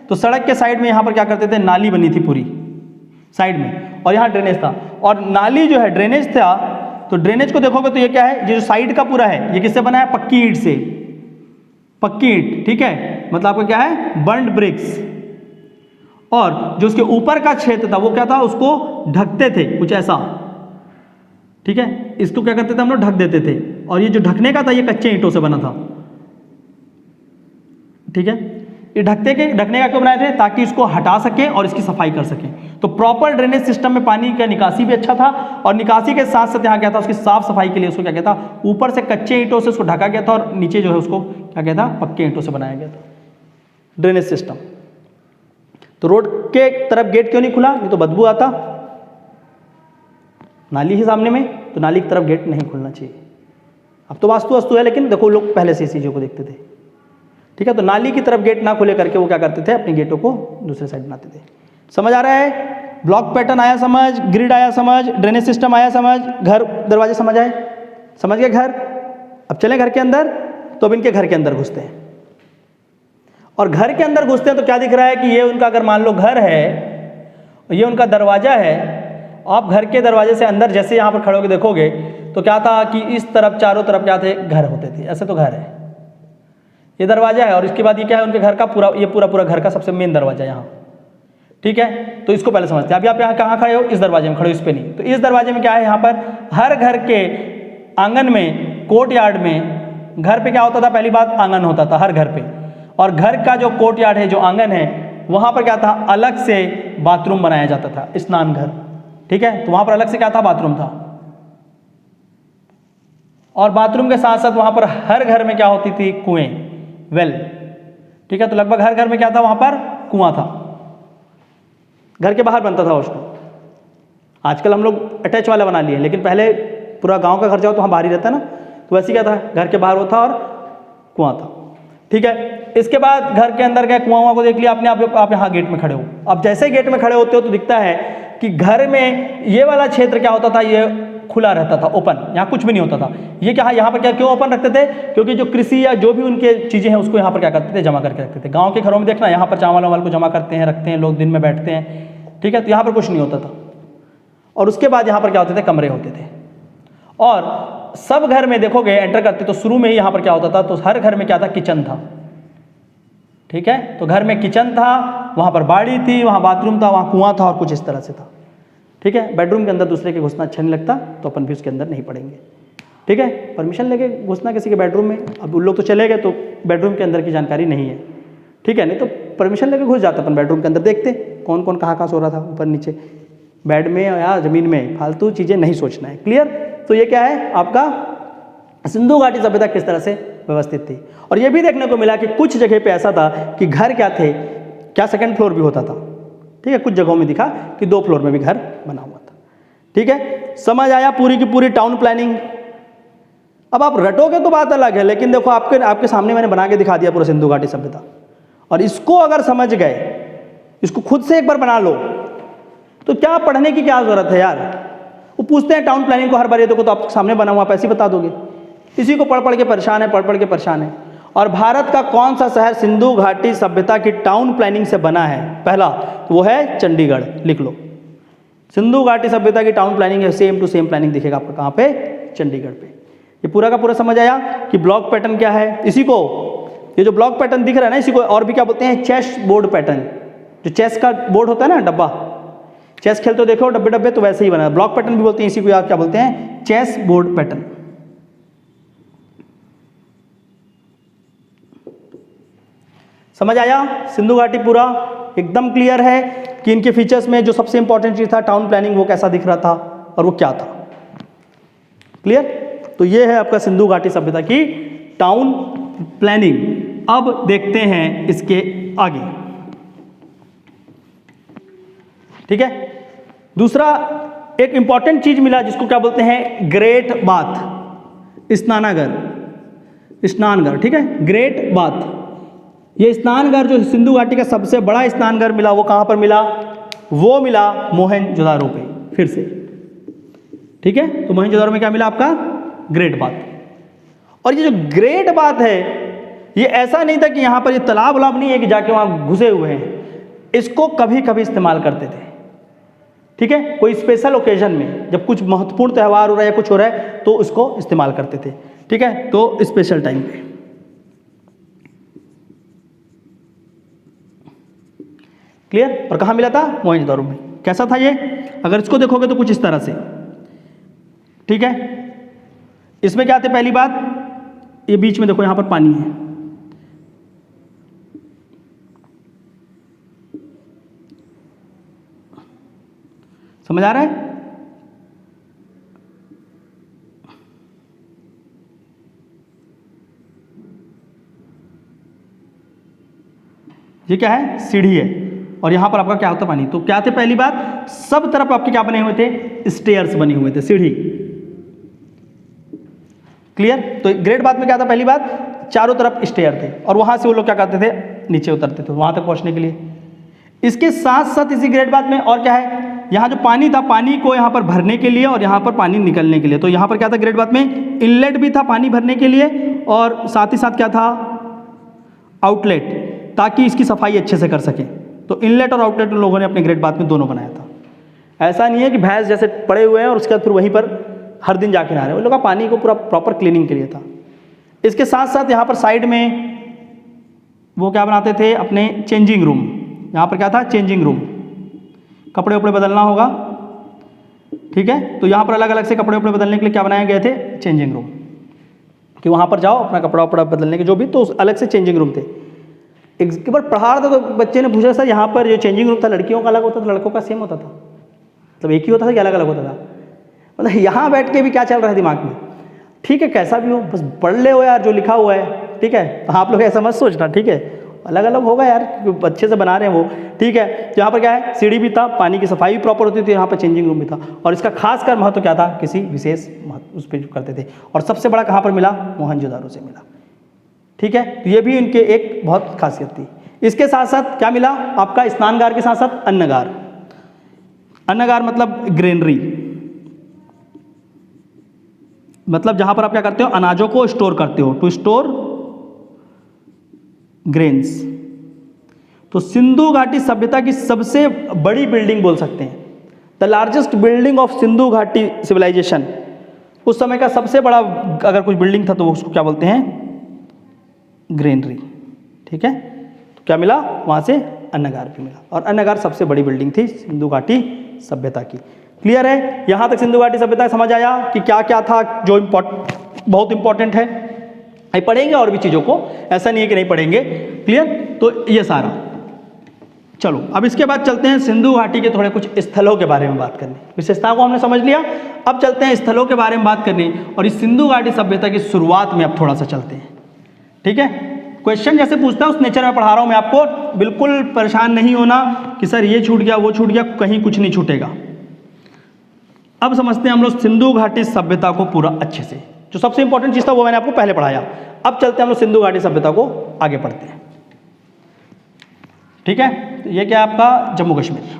तो सड़क के साइड में यहां पर क्या करते थे, नाली बनी थी पूरी साइड में, और यहां ड्रेनेज था। और नाली जो है ड्रेनेज था, तो ड्रेनेज को देखोगे तो ये क्या है, ये जो साइड का पूरा है, ये किससे बना है, पक्की ईंट से, पक्की ईंट। ठीक है, मतलब आपका क्या है, बर्न्ड ब्रिक्स। और जो उसके ऊपर का क्षेत्र था वो क्या था, उसको ढकते थे कुछ ऐसा। ठीक है, इसको क्या करते थे हम लोग, ढक देते थे। और ये जो ढकने का था ये कच्चे ईंटों से बना था। ठीक है, ये ढकने का क्यों बनाए थे, ताकि इसको हटा सके और इसकी सफाई कर सके। तो प्रॉपर ड्रेनेज सिस्टम में पानी का निकासी भी अच्छा था, और निकासी के साथ साथ यहाँ क्या था, उसकी साफ सफाई के लिए उसको क्या कहता, ऊपर से कच्चे ईंटों से उसको ढका गया था, और नीचे जो है उसको क्या कहता, पक्के ईंटों से बनाया गया था ड्रेनेज सिस्टम। तो रोड के तरफ गेट क्यों नहीं खुला, नहीं तो बदबू आता, नाली ही सामने में, तो नाली की तरफ गेट नहीं खुलना चाहिए। अब तो वास्तु है, लेकिन देखो लोग पहले से इस चीज़ों को देखते थे। ठीक है, तो नाली की तरफ गेट ना खुले करके वो क्या करते थे, अपने गेटों को दूसरे साइड बनाते थे। समझ आ रहा है, ब्लॉक पैटर्न आया समझ, ग्रिड आया समझ, ड्रेनेज सिस्टम आया समझ, घर दरवाजे समझ आए, समझ गए घर। अब चलें घर के अंदर, तो अब इनके घर के अंदर घुसते हैं। और घर के अंदर घुसते हैं तो क्या दिख रहा है कि ये उनका, अगर मान लो घर है, ये उनका दरवाजा है। आप घर के दरवाजे से अंदर जैसे यहाँ पर खड़े होकर देखोगे तो क्या था कि इस तरफ चारों तरफ क्या थे, घर होते थे। ऐसे तो घर है, ये दरवाजा है, और इसके बाद ये क्या है, उनके घर का पूरा, ये पूरा घर का सबसे मेन दरवाजा यहाँ। ठीक है, तो इसको पहले समझते हैं। अभी आप यहाँ कहाँ खड़े हो, इस दरवाजे में खड़े हो, इस पे नहीं। तो इस दरवाजे में क्या है, यहाँ पर हर घर के आंगन में, कोर्ट यार्ड में, घर पे क्या होता था, पहली बात आंगन होता था हर घर पे, और घर का जो कोर्ट यार्ड है, जो आंगन है, वहाँ पर क्या था, अलग से बाथरूम बनाया जाता था, स्नान घर। ठीक है, तो वहाँ पर अलग से क्या था, बाथरूम था। और बाथरूम के साथ साथ वहाँ पर हर घर में क्या होती थी, कुएं, वेल। ठीक है, तो लगभग हर घर में क्या था, वहाँ पर कुआं था, घर के बाहर बनता था उसको। आजकल हम लोग अटैच वाला बना लिए, लेकिन पहले पूरा गांव का घर जाओ तो वहाँ बाहर ही रहता ना, तो वैसे क्या था, घर के बाहर वो था और कुआं था। ठीक है, इसके बाद घर के अंदर गए, कुआं को देख लिया आपने, आप यहाँ गेट में खड़े हो। अब जैसे गेट में खड़े होते हो तो दिखता है कि घर में ये वाला क्षेत्र क्या होता था, ये खुला रहता था, ओपन, यहाँ कुछ भी नहीं होता था। ये क्या, यहाँ पर क्या क्यों ओपन रखते थे, क्योंकि जो कृषि या जो भी उनके चीज़ें हैं उसको यहाँ पर क्या करते थे, जमा करके रखते थे। गांव के घरों में देखना, यहाँ पर चावल वावल को जमा करते हैं, रखते हैं, लोग दिन में बैठते हैं। ठीक है, तो यहाँ पर कुछ नहीं होता था। और उसके बाद यहाँ पर क्या होते थे, कमरे होते थे। और सब घर में देखोगे एंटर करते तो शुरू में ही यहाँ पर क्या होता था, तो हर घर में क्या था, किचन था। ठीक है, तो घर में किचन था, वहाँ पर बाड़ी थी, वहाँ बाथरूम था, वहाँ कुआं था, और कुछ इस तरह से था। ठीक है, बेडरूम के अंदर दूसरे के घुसना अच्छा नहीं लगता, तो अपन भी उसके अंदर नहीं पड़ेंगे। ठीक है, परमिशन लेके घुसना किसी के बेडरूम में, अब उन लोग तो चले गए तो बेडरूम के अंदर की जानकारी नहीं है। ठीक है, नहीं तो परमिशन लेके घुस जाता अपन बेडरूम के अंदर, देखते कौन कौन कहाँ सो रहा था, ऊपर नीचे, बेड में या ज़मीन में, फालतू चीज़ें नहीं सोचना है। क्लियर? तो ये क्या है आपका, सिंधु घाटी सभ्यता किस तरह से व्यवस्थित थी। और ये भी देखने को मिला कि कुछ जगह पे ऐसा था कि घर क्या थे, क्या सेकंड फ्लोर भी होता था। ठीक है, कुछ जगहों में दिखा कि 2 फ्लोर में भी घर बना हुआ था। ठीक है, समझ आया पूरी की पूरी टाउन प्लानिंग। अब आप रटोगे तो बात अलग है, लेकिन देखो आपके सामने मैंने बना के दिखा दिया पूरा सिंधु घाटी सभ्यता। और इसको अगर समझ गए, इसको खुद से एक बार बना लो, तो क्या पढ़ने की क्या जरूरत है यार। वो पूछते हैं टाउन प्लानिंग को हर बार, ये देखो तो आपके सामने बना हुआ, आप ऐसे ही बता दोगे। इसी को पढ़ के परेशान है, पढ़ के परेशान है। और भारत का कौन सा शहर सिंधु घाटी सभ्यता की टाउन प्लानिंग से बना है, पहला तो वो है चंडीगढ़। लिख लो, सिंधु घाटी सभ्यता की टाउन प्लानिंग है, सेम टू सेम प्लानिंग दिखेगा आपको कहाँ पे, चंडीगढ़ पे। ये पूरा का पूरा समझ आया कि ब्लॉक पैटर्न क्या है। इसी को, ये जो ब्लॉक पैटर्न दिख रहा है ना, इसी को और भी क्या बोलते हैं, चेस बोर्ड पैटर्न। जो चेस का बोर्ड होता है ना, डब्बा, चेस खेलते हो देखो डब्बे डब्बे, तो वैसे ही बना, ब्लॉक पैटर्न भी बोलते हैं इसी को, आप क्या बोलते हैं, चेस बोर्ड पैटर्न। समझ आया सिंधु घाटी पूरा एकदम क्लियर है कि इनके फीचर्स में जो सबसे इंपॉर्टेंट चीज था टाउन प्लानिंग, वो कैसा दिख रहा था और वो क्या था। क्लियर? तो ये है आपका सिंधु घाटी सभ्यता की टाउन प्लानिंग। अब देखते हैं इसके आगे। ठीक है, दूसरा एक इंपॉर्टेंट चीज मिला जिसको क्या बोलते हैं, ग्रेट बाथ, स्नानघर। ठीक है, ग्रेट बाथ, ये स्नानघर जो सिंधु घाटी का सबसे बड़ा स्नानघर मिला, वो कहां पर मिला, वो मिला मोहनजोदारो पे फिर से। ठीक है, तो मोहनजोदारो में क्या मिला आपका, ग्रेट बाथ। और ये जो ग्रेट बाथ है, ये ऐसा नहीं था कि यहां पर ये तालाब वलाब नहीं है कि जाके वहां घुसे हुए हैं, इसको कभी कभी इस्तेमाल करते थे। ठीक है, कोई स्पेशल ओकेजन में जब कुछ महत्वपूर्ण त्यौहार हो रहा है या कुछ हो रहा है तो उसको इस्तेमाल करते थे। ठीक है, तो स्पेशल टाइम पे। क्लियर? और कहाँ मिला था, मोहनजोदारो में। कैसा था ये, अगर इसको देखोगे तो कुछ इस तरह से। ठीक है, इसमें क्या थे, पहली बात ये बीच में देखो यहां पर पानी है, समझ आ रहा है? ये क्या है, सीढ़ी है, और यहां पर आपका क्या होता है, पानी। तो क्या थे, पहली बात सब तरफ आपके क्या बने हुए थे, स्टेयर्स बने हुए थे, सीढ़ी। क्लियर? तो ग्रेट बाथ में क्या था, पहली बात चारों तरफ स्टेयर थे, और वहां से वो लोग क्या करते थे, नीचे उतरते थे वहां तक पहुंचने के लिए। इसके साथ साथ इसी ग्रेट बाथ में और क्या है, यहाँ जो पानी था, पानी को यहाँ पर भरने के लिए और यहाँ पर पानी निकलने के लिए। तो यहाँ पर क्या था, ग्रेट बाथ में इनलेट भी था पानी भरने के लिए, और साथ ही साथ क्या था, आउटलेट, ताकि इसकी सफाई अच्छे से कर सके। तो इनलेट और आउटलेट लोगों ने अपने ग्रेट बाथ में दोनों बनाया था। ऐसा नहीं है कि भैंस जैसे पड़े हुए हैं और उसके बाद फिर वहीं पर हर दिन जाके नहा रहे हैं, उन लोगों का पानी को पूरा प्रॉपर क्लीनिंग के लिए था। इसके साथ साथ यहाँ पर साइड में वो क्या बनाते थे, अपने चेंजिंग रूम। यहाँ पर क्या था, चेंजिंग रूम, कपड़े वपड़े बदलना होगा। ठीक है, तो यहाँ पर अलग अलग से कपड़े वपड़े बदलने के लिए क्या बनाए गए थे, चेंजिंग रूम, कि वहाँ पर जाओ अपना कपड़ा वपड़ा बदलने के जो भी, तो अलग से चेंजिंग रूम थे। एक बार पढ़ा था तो बच्चे ने पूछा, सर यहाँ पर जो चेंजिंग रूम था लड़कियों का अलग होता था, लड़कों का सेम होता था, मतलब एक ही होता था कि अलग अलग होता था? मतलब यहाँ बैठ के भी क्या चल रहा है दिमाग में। ठीक है, कैसा भी हो, बस पढ़ ले हो यार जो लिखा हुआ है। ठीक है, तो आप लोग ऐसा मत सोचना। ठीक है, अलग अलग होगा यार, अच्छे से बना रहे हैं वो। ठीक है, तो यहाँ पर क्या है, सीढ़ी भी था, पानी की सफाई भी प्रॉपर होती थी, यहाँ पर चेंजिंग रूम भी था। और इसका खासकर महत्व क्या था, किसी विशेष महत्व उस पर करते थे। और सबसे बड़ा कहाँ पर मिला, मोहनजोदारो से मिला। ठीक है, तो ये भी इनके एक बहुत खासियत थी। इसके साथ साथ क्या मिला आपका, स्नानगार के साथ साथ अन्नगार। अन्नगार मतलब ग्रेनरी, मतलब जहां पर आप क्या करते हो, अनाजों को स्टोर करते हो, टू स्टोर ग्रेन्स। तो सिंधु घाटी सभ्यता की सबसे बड़ी बिल्डिंग बोल सकते हैं, the largest building of Sindhu घाटी सिविलाइजेशन, उस समय का सबसे बड़ा अगर कुछ बिल्डिंग था तो वो उसको क्या बोलते हैं, ग्रेनरी। ठीक है, तो क्या मिला वहां से, अन्नगार भी मिला, और अन्नगार सबसे बड़ी बिल्डिंग थी सिंधु घाटी सभ्यता की। क्लियर है, यहां तक सिंधु घाटी सभ्यता समझ आया कि क्या क्या था जो बहुत इंपॉर्टेंट है। पढ़ेंगे और भी चीज़ों को, ऐसा नहीं है कि नहीं पढ़ेंगे। क्लियर, तो ये सारा। चलो अब इसके बाद चलते हैं सिंधु घाटी के थोड़े कुछ स्थलों के बारे में बात करने। विशेषताओं को हमने समझ लिया, अब चलते हैं स्थलों के बारे में बात करने, और इस सिंधु घाटी सभ्यता की शुरुआत में अब थोड़ा सा चलते हैं। ठीक है, क्वेश्चन जैसे पूछता है उस नेचर में पढ़ा रहा हूं मैं आपको, बिल्कुल परेशान नहीं होना कि सर ये छूट गया वो छूट गया, कहीं कुछ नहीं छूटेगा। अब समझते हैं हम लोग सिंधु घाटी सभ्यता को पूरा अच्छे से। जो सबसे इंपॉर्टेंट चीज था वो मैंने आपको पहले पढ़ाया। अब चलते हैं हम लोग सिंधु घाटी सभ्यता को आगे पढ़ते हैं। ठीक है, तो ये क्या है आपका, जम्मू कश्मीर,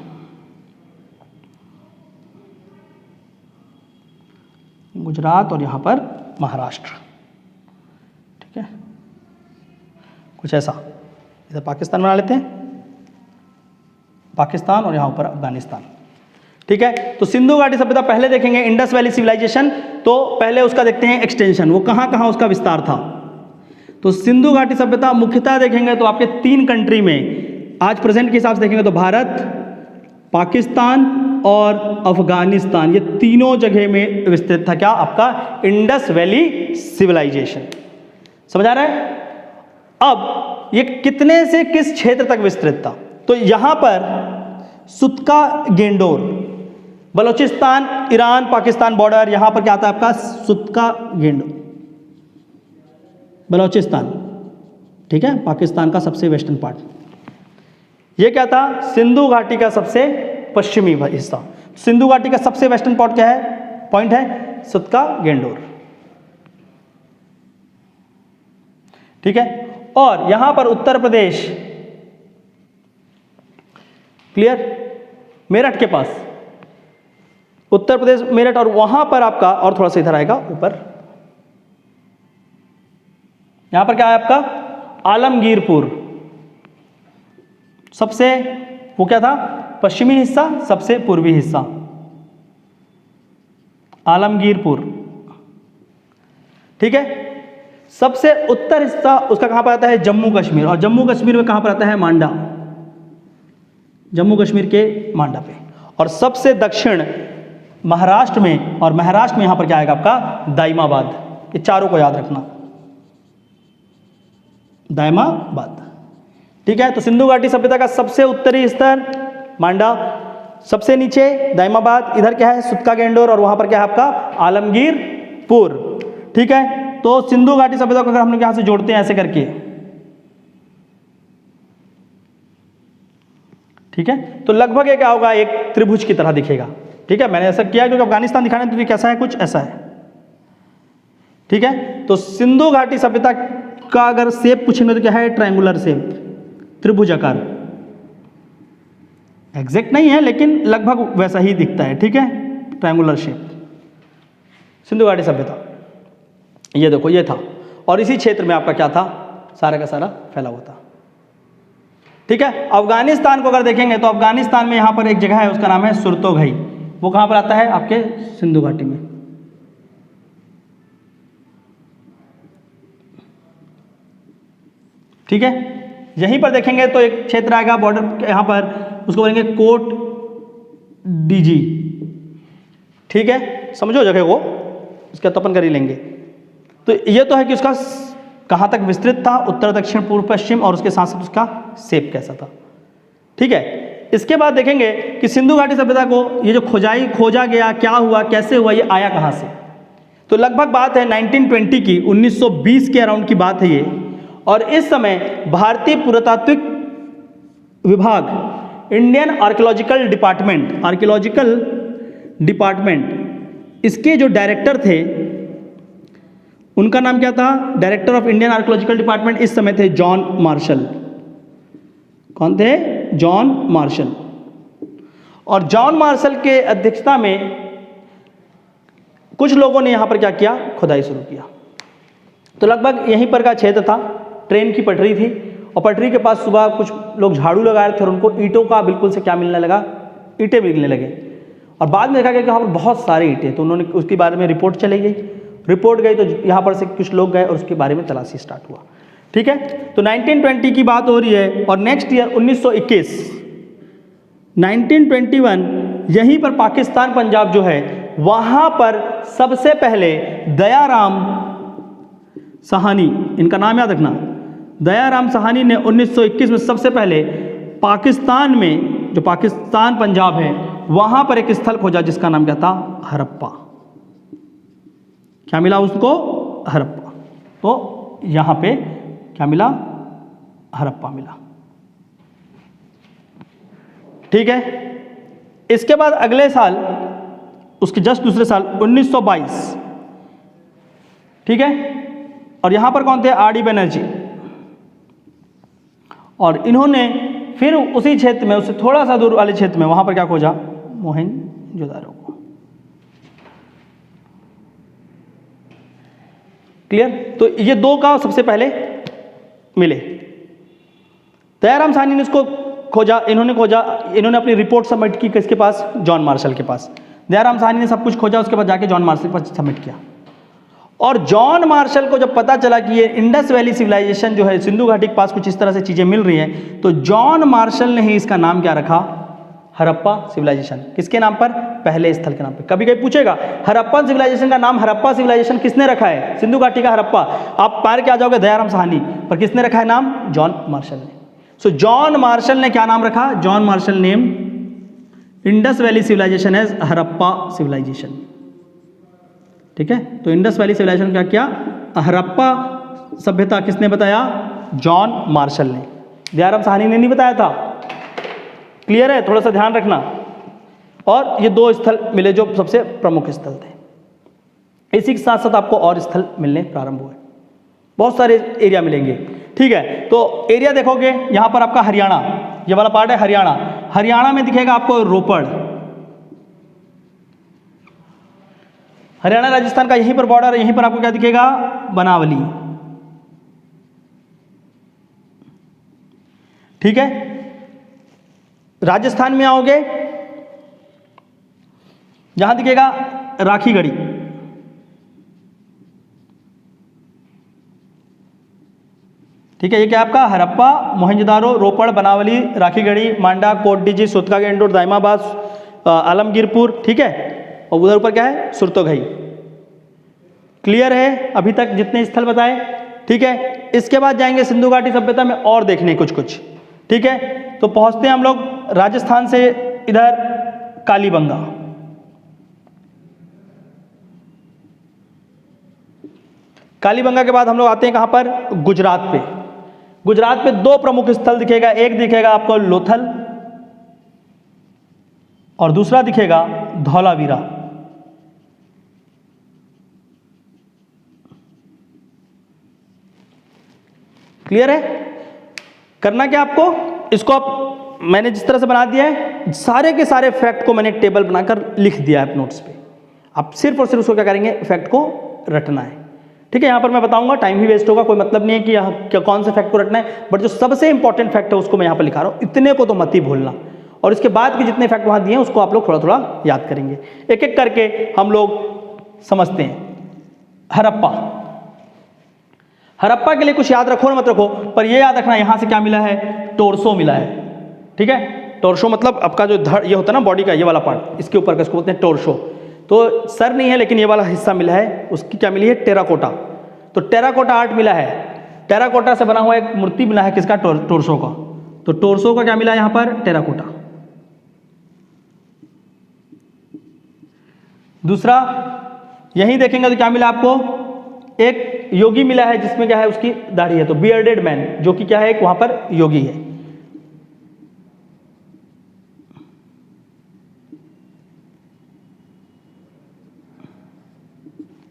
गुजरात और यहां पर महाराष्ट्र। ठीक है, कुछ ऐसा। इधर पाकिस्तान बना लेते हैं, पाकिस्तान, और यहां पर अफगानिस्तान। ठीक है, तो सिंधु घाटी सभ्यता पहले देखेंगे इंडस वैली सिविलाइजेशन। तो पहले उसका देखते हैं एक्सटेंशन, वो कहां कहां उसका विस्तार था। तो सिंधु घाटी सभ्यता मुख्यतः देखेंगे तो आपके 3 कंट्री में, आज प्रेजेंट के हिसाब से देखेंगे तो भारत, पाकिस्तान और अफगानिस्तान, ये तीनों जगह में विस्तृत था क्या आपका इंडस वैली सिविलाइजेशन। समझ आ रहा है? अब ये कितने से किस क्षेत्र तक विस्तृत था? तो यहां पर सुतका गेंडोर, बलूचिस्तान, ईरान, पाकिस्तान बॉर्डर, यहां पर क्या आता है आपका सुतका गेंडोर, बलूचिस्तान, ठीक है, पाकिस्तान का सबसे वेस्टर्न पार्ट। ये क्या था? सिंधु घाटी का सबसे पश्चिमी हिस्सा। सिंधु घाटी का सबसे वेस्टर्न पॉइंट क्या है? पॉइंट है सुतका गेंडोर, ठीक है। और यहां पर उत्तर प्रदेश, क्लियर, मेरठ के पास, उत्तर प्रदेश मेरठ, और वहां पर आपका और थोड़ा सा इधर आएगा ऊपर, यहां पर क्या है आपका आलमगीरपुर, सबसे वो क्या था पश्चिमी हिस्सा, सबसे पूर्वी हिस्सा आलमगीरपुर, ठीक है। सबसे उत्तर हिस्सा उसका कहां पर आता है? जम्मू कश्मीर, और जम्मू कश्मीर में कहां पर आता है? मांडा, जम्मू कश्मीर के मांडा पे। और सबसे दक्षिण महाराष्ट्र में, और महाराष्ट्र में यहां पर क्या आएगा आपका? दाइमाबाद। ये चारों को याद रखना, दाइमाबाद, ठीक है। तो सिंधु घाटी सभ्यता का सबसे उत्तरी स्तर मांडा, सबसे नीचे दाइमाबाद, इधर क्या है? सुतका गेंडोर, और वहां पर क्या है आपका? आलमगीरपुर, ठीक है। तो सिंधु घाटी सभ्यता को अगर हम लोग यहां से जोड़ते हैं ऐसे करके, ठीक है, तो लगभग ये क्या होगा? एक त्रिभुज की तरह दिखेगा, ठीक है। मैंने ऐसा किया क्योंकि अफगानिस्तान दिखाने तो कैसा है? कुछ ऐसा है, ठीक है। तो सिंधु घाटी सभ्यता का अगर शेप पूछेंगे तो क्या है? ट्रायंगुलर शेप, त्रिभुजाकार, एग्जैक्ट नहीं है लेकिन लगभग वैसा ही दिखता है, ठीक है, ट्रायंगुलर शेप। सिंधु घाटी सभ्यता ये देखो ये था, और इसी क्षेत्र में आपका क्या था? सारा का सारा फैला हुआ था, ठीक है। अफगानिस्तान को अगर देखेंगे तो अफगानिस्तान में यहां पर एक जगह है, उसका नाम है सुरतोघई, वो कहां पर आता है? आपके सिंधु घाटी में, ठीक है। यहीं पर देखेंगे तो एक क्षेत्र आएगा बॉर्डर, यहां पर उसको बोलेंगे कोट डीजी, ठीक है, समझो जगह को, इसका तो अपन कर ही लेंगे। तो ये तो है कि उसका कहां तक विस्तृत था, उत्तर दक्षिण पूर्व पश्चिम, और उसके साथ साथ उसका शेप कैसा था, ठीक है। इसके बाद देखेंगे कि सिंधु घाटी सभ्यता को ये जो खोजा गया, क्या हुआ, कैसे हुआ, ये आया कहां से? तो लगभग बात है 1920 की, 1920 के अराउंड की बात है ये। और इस समय भारतीय पुरातात्विक विभाग, इंडियन आर्कियोलॉजिकल डिपार्टमेंट, इसके जो डायरेक्टर थे उनका नाम क्या था? Director of Indian archaeological department इस समय थे जॉन मार्शल। कौन थे? John Marshall. और जॉन मार्शल के अध्यक्षता में कुछ लोगों ने यहां पर क्या किया? खुदाई शुरू किया। तो लगभग यहीं पर का क्षेत्र था, ट्रेन की पटरी थी, और पटरी के पास सुबह कुछ लोग झाड़ू लगा रहे थे, और उनको ईंटों का बिल्कुल से क्या मिलने लगा? ईंटें मिलने लगे। और बाद में देखा गया कि यहाँ पर बहुत सारे ईंटें, तो उन्होंने उसके बारे में रिपोर्ट चली गई, रिपोर्ट गई तो यहाँ पर से कुछ लोग गए और उसके बारे में तलाशी स्टार्ट हुआ, ठीक है। तो 1920 की बात हो रही है, और नेक्स्ट ईयर 1921 यहीं पर पाकिस्तान पंजाब जो है, वहाँ पर सबसे पहले दयाराम साहनी, इनका नाम याद रखना, दयाराम साहनी ने 1921 में सबसे पहले पाकिस्तान में, जो पाकिस्तान पंजाब है, वहाँ पर एक स्थल खोजा जिसका नाम क्या था? हड़प्पा। क्या मिला उसको? हड़प्पा। तो यहाँ पे क्या मिला? हड़प्पा मिला, ठीक है। इसके बाद अगले साल, उसके जस्ट दूसरे साल 1922, ठीक है, और यहां पर कौन थे? आर.डी. बनर्जी। और इन्होंने फिर उसी क्षेत्र में, उससे थोड़ा सा दूर वाले क्षेत्र में, वहां पर क्या खोजा? मोहनजोदारो को। क्लियर? तो ये दो का सबसे पहले मिले। दयाराम साहनी ने उसको खोजा, इन्होंने अपनी रिपोर्ट सबमिट की किसके पास? जॉन मार्शल के पास। दयाराम साहनी ने सब कुछ खोजा, उसके बाद जाके जॉन मार्शल के पास सबमिट किया। और जॉन मार्शल को जब पता चला कि ये इंडस वैली सिविलाइजेशन जो है, सिंधु घाटी के पास कुछ इस तरह से चीज़ें मिल रही हैं, तो जॉन मार्शल ने ही इसका नाम क्या रखा? हड़प्पा सिविलाइजेशन किसके नाम पर? पहले स्थल के नाम पर। कभी कभी पूछेगा हड़प्पन सिविलाइजेशन का नाम हड़प्पा सिविलाइजेशन किसने रखा है? सिंधु घाटी का हड़प्पा। आप पार के आ जाओगे दयाराम साहनी, पर किसने रखा है नाम? जॉन मार्शल ने। सो जॉन मार्शल ने क्या नाम रखा? John Marshall name Indus valley civilisation as Harappa civilisation. ठीक है, तो इंडस वैली सिविलाइजेशन क्या किया? हड़प्पा सभ्यता किसने बताया? जॉन मार्शल ने। दयाराम साहनी ने नहीं बताया था। क्लियर है? थोड़ा सा ध्यान रखना। और ये दो स्थल मिले जो सबसे प्रमुख स्थल थे। इसी के साथ साथ आपको और स्थल मिलने प्रारंभ हुए, बहुत सारे एरिया मिलेंगे। ठीक है, तो एरिया देखोगे यहां पर आपका हरियाणा, ये वाला पार्ट है हरियाणा। हरियाणा में दिखेगा आपको रोपड़, हरियाणा राजस्थान का यहीं पर बॉर्डर, यहीं पर आपको क्या दिखेगा? बनावली। ठीक है, राजस्थान में आओगे जहां दिखेगा राखीगढ़ी। ठीक है, ये क्या आपका? हड़प्पा, मोहनजोदारो, रोपड़, बनावली, राखीगढ़ी, मांडा, कोटडीजी, सोतकागेंडोर, दाइमाबाद, आलमगीरपुर। ठीक है, और उधर ऊपर क्या है? सुरतोघई। क्लियर है अभी तक जितने स्थल बताए? ठीक है, इसके बाद जाएंगे सिंधु घाटी सभ्यता में और देखने कुछ कुछ। ठीक है, तो पहुंचते हैं हम लोग राजस्थान से इधर कालीबंगा। कालीबंगा के बाद हम लोग आते हैं कहां पर? गुजरात पे। गुजरात पे दो प्रमुख स्थल दिखेगा, एक दिखेगा आपको लोथल और दूसरा दिखेगा धौलावीरा। क्लियर है? करना क्या आपको? इसको आप मैंने जिस तरह से बना दिया है, सारे के सारे फैक्ट को मैंने एक टेबल बनाकर लिख दिया है नोट्स पे। आप सिर्फ और सिर्फ उसको क्या करेंगे? फैक्ट को रटना है। ठीक है, यहां पर मैं बताऊंगा, टाइम भी वेस्ट होगा, कोई मतलब नहीं है कि यहाँ क्या कौन से फैक्ट को रटना है, बट जो सबसे इंपॉर्टेंट फैक्ट है उसको मैं यहां पर लिखा रहा हूं। इतने को तो मत ही भूलना, और इसके बाद के जितने फैक्ट वहां दिए हैं उसको आप लोग थोड़ा थोड़ा याद करेंगे। एक एक करके हम लोग समझते हैं। हड़प्पा, हड़प्पा के लिए कुछ याद रखो ना मत रखो, पर ये याद रखना यहां से क्या मिला है? टोर्सो मिला है। ठीक है, टोर्सो मतलब आपका जो धड़ ये होता है ना बॉडी का, ये वाला पार्ट, इसके ऊपर का इसको बोलते हैं टोर्सो। तो सर नहीं है लेकिन ये वाला हिस्सा मिला है, उसकी क्या मिली है? टेराकोटा। तो टेराकोटा आर्ट मिला है, टेराकोटा से बना हुआ एक मूर्ति मिला है किसका? टोर्सो का। तो टोर्सो का क्या मिला यहां पर? टेराकोटा। दूसरा यहीं देखेंगे तो क्या मिला आपको? एक योगी मिला है जिसमें क्या है? उसकी दाढ़ी है, तो बियर्डेड मैन, जो कि क्या है? वहां पर योगी है।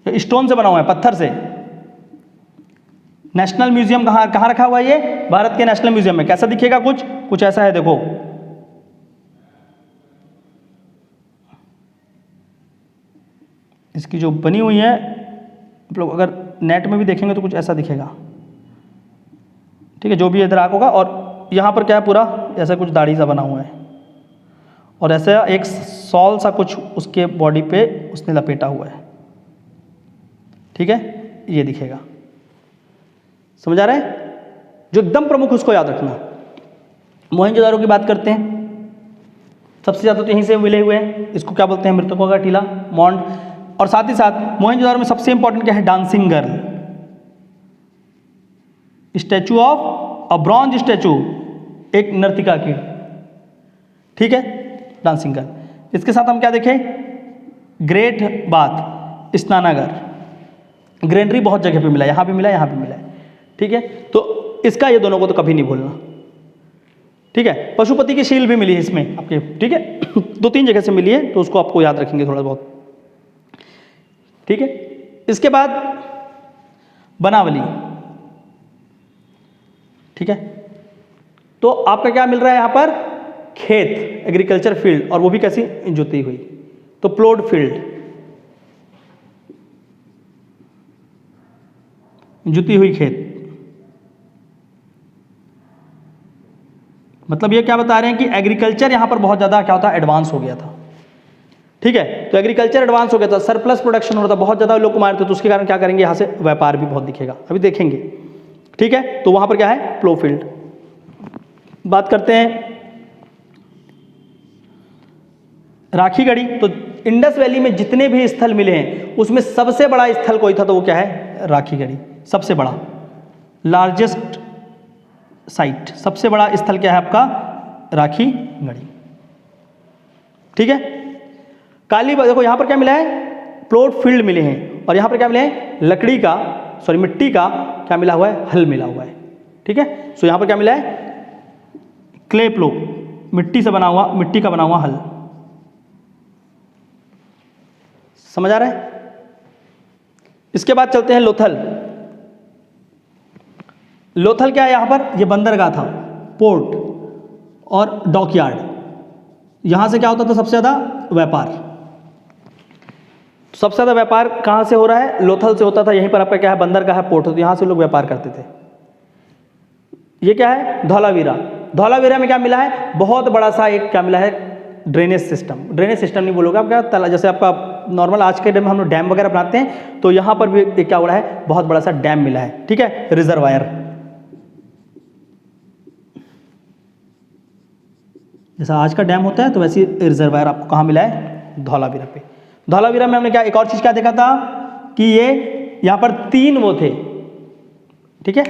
तो स्टोन से बना हुआ है, पत्थर से। नेशनल म्यूजियम कहां रखा हुआ है? ये भारत के नेशनल म्यूजियम में। कैसा दिखेगा? कुछ ऐसा है, देखो। इसकी जो बनी हुई है, आप लोग अगर नेट में भी देखेंगे तो कुछ ऐसा दिखेगा। ठीक है, जो भी इधर आग होगा, और यहाँ पर क्या है? पूरा ऐसा कुछ दाढ़ी सा बना हुआ है, और ऐसा एक सॉल सा कुछ उसके बॉडी पे उसने लपेटा हुआ है। ठीक है, ये दिखेगा। समझ आ रहा है? जो एकदम प्रमुख उसको याद रखना। मोहनजोदारो की बात करते हैं, सबसे ज़्यादा तो यहीं से मिले हुए हैं। इसको क्या बोलते हैं? मृतकों का टीला, मॉन्ड। और साथ ही साथ मोहनजोदारो में सबसे इंपॉर्टेंट क्या है? Dancing girl, statue of a bronze statue, एक नर्तिका की। ठीक है, डांसिंग गर्ल। इसके साथ हम क्या देखें? ग्रेट बाथ, स्नानागार। ग्रेनरी बहुत जगह पे मिला, यहां भी मिला, यहां भी मिला है। ठीक है, तो इसका ये दोनों को तो कभी नहीं भूलना। ठीक है, पशुपति की शील भी मिली है इसमें आपके। ठीक है, 2-3 जगह से मिली है, तो उसको आपको याद रखेंगे थोड़ा बहुत। ठीक है, इसके बाद बनावली। ठीक है, तो आपका क्या मिल रहा है यहां पर? खेत, एग्रीकल्चर फील्ड, और वो भी कैसी? जुती हुई, तो प्लोड फील्ड, जुती हुई खेत। मतलब ये क्या बता रहे हैं कि एग्रीकल्चर यहां पर बहुत ज़्यादा क्या होता है? एडवांस हो गया था। ठीक है, तो एग्रीकल्चर एडवांस हो गया था, सरप्लस प्रोडक्शन हो रहा था, बहुत ज़्यादा लोग कमा रहे थे, तो उसके कारण क्या करेंगे? यहाँ से व्यापार भी बहुत दिखेगा, अभी देखेंगे। ठीक है, तो वहाँ पर क्या है? Plough field. बात करते हैं राखी गढ़ी। तो इंडस वैली में जितने भी स्थल मिले हैं उसमें सबसे बड़ा स्थल कोई था तो वो क्या है, राखी गढ़ी। सबसे बड़ा, लार्जेस्ट साइट, सबसे बड़ा स्थल क्या है आपका, राखी गढ़ी। ठीक है। काली, देखो यहाँ पर क्या मिला है, प्लॉट फील्ड मिले हैं, और यहाँ पर क्या मिले हैं, लकड़ी का, सॉरी मिट्टी का क्या मिला हुआ है, हल मिला हुआ है। ठीक है। सो यहाँ पर क्या मिला है, क्ले प्लो, मिट्टी से बना हुआ, मिट्टी का बना हुआ हल। समझ आ रहा है। इसके बाद चलते हैं लोथल। लोथल क्या है, यहां पर ये बंदरगाह था, पोर्ट और डॉकयार्ड। यहां से क्या होता था, सबसे ज्यादा व्यापार। सबसे ज्यादा व्यापार कहां से हो रहा है, लोथल से होता था। यहीं पर आपका क्या है, बंदरगाह है, पोर्ट, तो यहां से लोग व्यापार करते थे। ये क्या है, धौलावीरा। धौलावीरा में क्या मिला है, बहुत बड़ा सा एक क्या मिला है, ड्रेनेज सिस्टम। ड्रेनेज सिस्टम नहीं बोलोगे आपका तला, जैसे आपका नॉर्मल आज के डेम में हम लोग डैम वगैरह बनाते हैं, तो यहाँ पर भी एक क्या हो रहा है, बहुत बड़ा सा डैम मिला है। ठीक है, रिजर्वायर। जैसा आज का डैम होता है तो वैसे रिजर्वायर आपको कहाँ मिला है, धौलावीरा पे। धौलावीरा में हमने क्या एक और चीज़ क्या देखा था कि ये यहाँ पर 3 वो थे। ठीक है,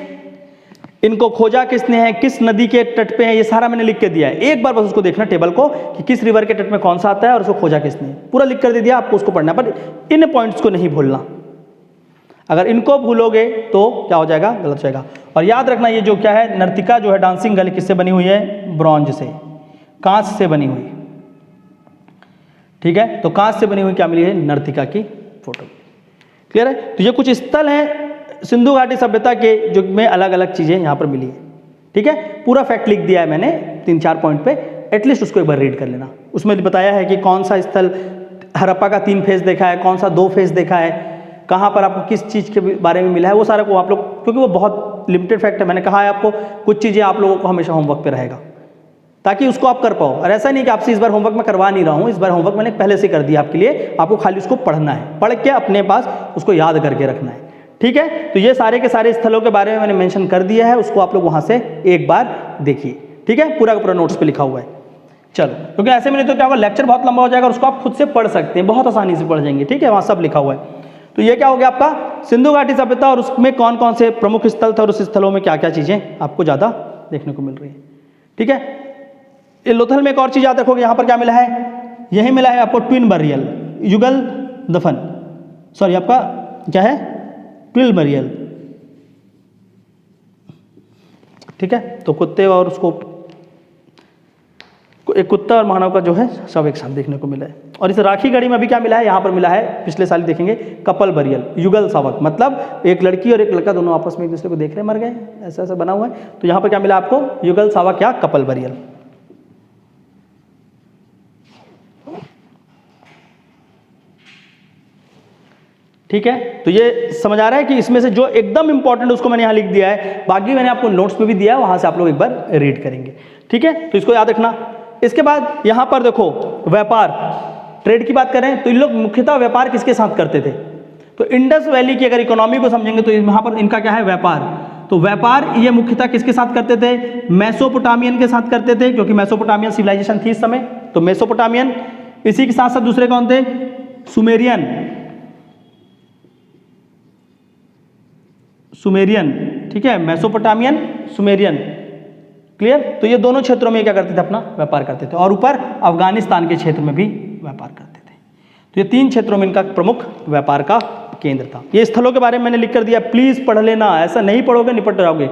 इनको खोजा किसने है, किस नदी के तट पे है, ये सारा मैंने लिख के दिया है। एक बार बस उसको देखना टेबल को कि किस रिवर के तट में कौन सा आता है और उसको खोजा किसने, पूरा लिख कर दे दिया। आपको उसको पढ़ना, पर इन पॉइंट्स को नहीं भूलना। अगर इनको भूलोगे तो क्या हो जाएगा, गलत हो जाएगा। और याद रखना ये जो क्या है, नर्तिका जो है डांसिंग गर्ल, किससे बनी हुई है, ब्रॉन्ज से, कांच से बनी हुई। ठीक है, तो कांच से बनी हुई क्या मिली है, नर्तिका की फोटो। क्लियर है। तो ये कुछ स्थल हैं सिंधु घाटी सभ्यता के जो में अलग अलग चीजें यहाँ पर मिली है। ठीक है, पूरा फैक्ट लिख दिया है मैंने 3-4 पॉइंट पे, एटलीस्ट उसको एक बार रीड कर लेना। उसमें बताया है कि कौन सा स्थल हड़प्पा का 3 फेज देखा है, कौन सा 2 फेज देखा है, कहाँ पर आपको किस चीज़ के बारे में मिला है, वो सारा को आप लोग, क्योंकि वो बहुत लिमिटेड फैक्ट है, मैंने कहा है आपको कुछ चीज़ें आप लोगों को हमेशा होमवर्क पे रहेगा ताकि उसको आप कर पाओ। और ऐसा नहीं कि आपसे इस बार होमवर्क मैं करवा नहीं रहा हूँ, इस बार होमवर्क मैंने पहले से कर दिया आपके लिए, आपको खाली उसको पढ़ना है, पढ़ के अपने पास उसको याद करके रखना है। ठीक है, तो ये सारे के सारे स्थलों के बारे में मैंने मेंशन कर दिया है, उसको आप लोग वहाँ से एक बार देखिए। ठीक है, पूरा का पूरा नोट्स पे लिखा हुआ है। चलो, क्योंकि ऐसे में नहीं तो क्या होगा, लेक्चर बहुत लंबा हो जाएगा और उसको आप खुद से पढ़ सकते हैं, बहुत आसानी से पढ़ जाएंगे। ठीक है, वहाँ सब लिखा हुआ है। तो ये क्या हो गया आपका सिंधु घाटी सभ्यता, और उसमें कौन कौन से प्रमुख स्थल थे और उस स्थलों में क्या क्या चीज़ें आपको ज़्यादा देखने को मिल रही है। ठीक है, ये लोथल में एक और चीज़ याद रखोगे, यहाँ पर क्या मिला है, यही मिला है आपको ट्विन बरियल, युगल दफन, सॉरी आपका क्या है, ट्विल बरियल। ठीक है, तो कुत्ते और उसको, एक कुत्ता और मानव का जो है सब एक साथ देखने को मिला है। और इस राखी गढ़ी में भी क्या मिला है, यहाँ पर मिला है, पिछले साल देखेंगे, कपल बरियल, युगल सावक, मतलब एक लड़की और एक लड़का दोनों आपस में एक दूसरे को देख रहे मर गए, ऐसा ऐसा बना हुआ है। तो यहाँ पर क्या मिला आपको, युगल सावक या कपल बरियल। ठीक है, तो ये समझ आ रहा है कि इसमें से जो एकदम इंपॉर्टेंट उसको मैंने यहाँ लिख दिया है, बाकी मैंने आपको नोट्स में भी दिया है, वहां से आप लोग एक बार रीड करेंगे। ठीक है, तो इसको याद रखना। इसके बाद यहाँ पर देखो व्यापार, ट्रेड की बात करें तो इन लोग मुख्यतः व्यापार किसके साथ करते थे, तो इंडस वैली की अगर इकोनॉमी को समझेंगे तो यहाँ पर इनका क्या है, व्यापार। तो व्यापार ये मुख्यतः किसके साथ करते थे, मेसोपोटामियन के साथ करते थे, क्योंकि मेसोपोटामियन सिविलाइजेशन थी इस समय, तो मेसोपोटामियन। इसी के साथ साथ दूसरे कौन थे, सुमेरियन, सुमेरियन। ठीक है, मेसोपोटामियन, सुमेरियन। क्लियर। तो ये दोनों क्षेत्रों में क्या करते थे, अपना व्यापार करते थे, और ऊपर अफगानिस्तान के क्षेत्र में भी व्यापार करते थे। तो ये 3 क्षेत्रों में इनका प्रमुख व्यापार का केंद्र था। ये स्थलों के बारे में मैंने लिख कर दिया, प्लीज पढ़ लेना, ऐसा नहीं पढ़ोगे निपट जाओगे।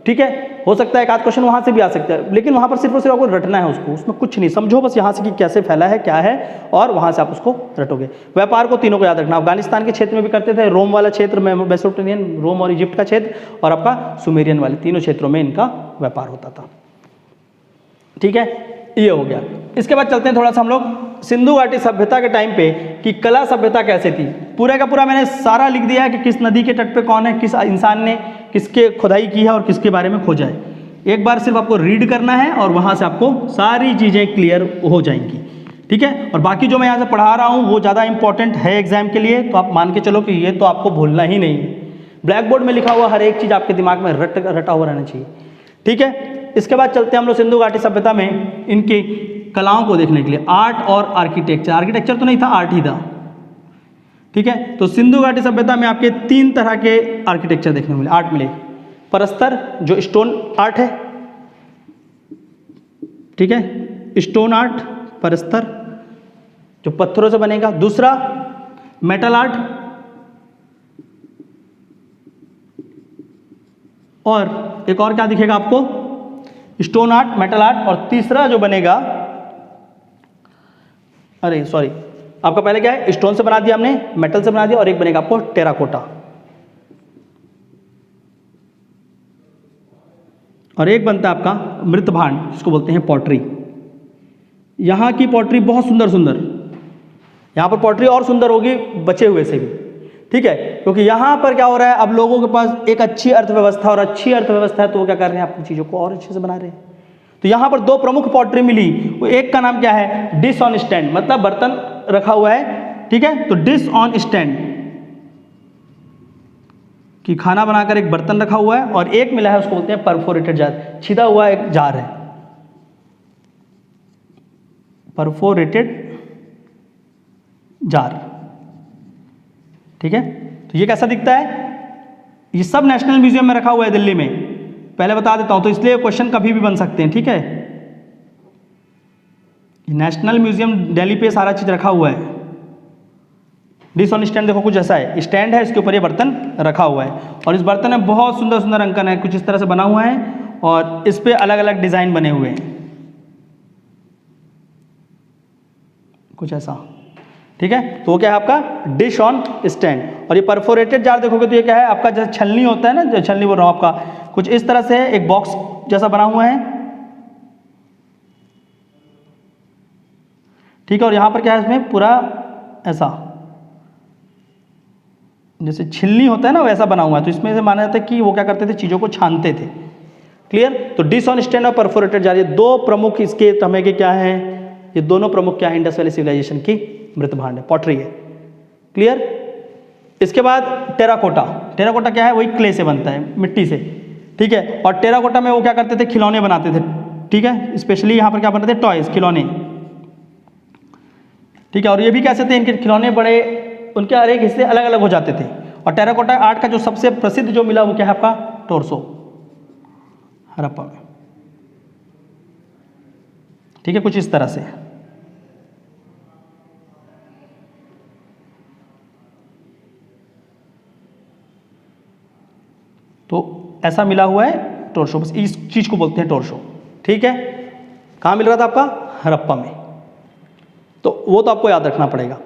ठीक है, हो सकता है एक आध क्वेश्चन वहां से भी आ सकता है, लेकिन वहां पर सिर्फ और सिर्फ आपको रटना है उसको, उसमें कुछ नहीं, समझो बस यहाँ से कि कैसे फैला है, क्या है, और वहां से आप उसको रटोगे। व्यापार को तीनों को याद रखना, अफगानिस्तान के क्षेत्र में भी करते थे, रोम वाला क्षेत्र में, मेसोपोटामियन, रोम और इजिप्ट का क्षेत्र, और आपका सुमेरियन वाले, तीनों क्षेत्रों में इनका व्यापार होता था। ठीक है, ये हो गया। इसके बाद चलते हैं थोड़ा सा हम लोग सिंधु घाटी सभ्यता के टाइम पे कि कला सभ्यता कैसे थी। पूरे का पूरा मैंने सारा लिख दिया है कि किस नदी के तट पे कौन है, किस इंसान ने किसके खुदाई की है और किसके बारे में खोजा है। एक बार सिर्फ आपको रीड करना है और वहां से आपको सारी चीजें क्लियर हो जाएंगी। ठीक है, और बाकी जो मैं यहाँ से पढ़ा रहा हूँ वो ज़्यादा इंपॉर्टेंट है एग्जाम के लिए, तो आप मान के चलो कि ये तो आपको भूलना ही नहीं है। ब्लैक बोर्ड में लिखा हुआ हर एक चीज़ आपके दिमाग में रटा हुआ रहना चाहिए। ठीक है, इसके बाद चलते हैं हम लोग सिंधु घाटी सभ्यता में इनकी कलाओं को देखने के लिए, आर्ट और आर्किटेक्चर। आर्किटेक्चर तो नहीं था, आर्ट ही था, ठीक है। तो सिंधु घाटी सभ्यता में आपके 3 तरह के आर्किटेक्चर देखने को मिले, आर्ट मिले। परस्तर जो स्टोन आर्ट है, ठीक है, स्टोन आर्ट परस्तर जो पत्थरों से बनेगा। दूसरा मेटल आर्ट, और एक और क्या दिखेगा आपको, स्टोन आर्ट, मेटल आर्ट, और तीसरा जो बनेगा, अरे सॉरी, आपका पहले क्या है, स्टोन से बना दिया हमने, मेटल से बना दिया, और एक बनेगा आपको टेराकोटा, और एक बनता है आपका मृतभांड जिसको बोलते हैं पॉटरी। यहाँ की पॉटरी बहुत सुंदर सुंदर, यहाँ पर पॉटरी और सुंदर होगी बचे हुए से भी, ठीक है, क्योंकि यहाँ पर क्या हो रहा है, अब लोगों के पास एक अच्छी अर्थव्यवस्था, और अच्छी अर्थव्यवस्था है तो वो क्या कर रहे हैं, अपनी चीज़ों को और अच्छे से बना रहे हैं। तो यहाँ पर 2 प्रमुख पॉटरी मिली, वो एक का नाम क्या है, डिश ऑन स्टैंड, मतलब बर्तन रखा हुआ है, ठीक है, तो डिश ऑन स्टैंड कि खाना बनाकर एक बर्तन रखा हुआ है, और एक मिला है उसको बोलते हैं परफोरेटेड जार, छिदा हुआ एक जार है, परफोरेटेड जार, ठीक है। तो ये कैसा दिखता है, ये सब नेशनल म्यूजियम में रखा हुआ है दिल्ली में, पहले बता देता हूं, तो इसलिए क्वेश्चन कभी भी बन सकते हैं, ठीक है। नेशनल म्यूजियम दिल्ली पे सारा चीज रखा हुआ है। डिश ऑन स्टैंड देखो कुछ ऐसा है, स्टैंड है, इसके ऊपर ये बर्तन रखा हुआ है, और इस बर्तन में बहुत सुंदर सुंदर अंकन है, कुछ इस तरह से बना हुआ है, और इस पे अलग अलग डिजाइन बने हुए हैं, कुछ ऐसा, ठीक है। तो वो क्या है आपका डिश ऑन स्टैंड। और ये परफोरेटेड जार देखोगे तो ये क्या है आपका, जैसे छलनी होता है ना, जो छलनी बोल रहा हूँ आपका, कुछ इस तरह से एक बॉक्स जैसा बना हुआ है, ठीक है। और यहाँ पर क्या है, इसमें पूरा ऐसा जैसे छिलनी होता है ना, वैसा बना हुआ है, तो इसमें से माना जाता है कि वो क्या करते थे, चीज़ों को छानते थे, क्लियर। तो डिश ऑन स्टैंड और परफोरेटेड जार, ये 2 प्रमुख इसके समय के क्या है, ये दोनों प्रमुख क्या है, इंडस वैली सिविलाइजेशन की मृतभांड है, पॉटरी है, क्लियर। इसके बाद टेराकोटा, टेराकोटा क्या है, वही क्ले से बनता है, मिट्टी से, ठीक है। और टेराकोटा में वो क्या करते थे, खिलौने बनाते थे, ठीक है, स्पेशली यहाँ पर क्या बनाते थे, टॉयज, खिलौने, ठीक है। और ये भी कैसे थे, इनके खिलौने बड़े, उनके हर एक हिस्से अलग अलग हो जाते थे। और टेराकोटा आर्ट का जो सबसे प्रसिद्ध जो मिला वो क्या है आपका, टोर्सो, हड़प्पा में, ठीक है, कुछ इस तरह से। तो ऐसा मिला हुआ है टोर्सो, बस इस चीज को बोलते हैं टोर्सो, ठीक है। कहाँ मिल रहा था आपका, हड़प्पा में, तो वो तो आपको याद रखना पड़ेगा।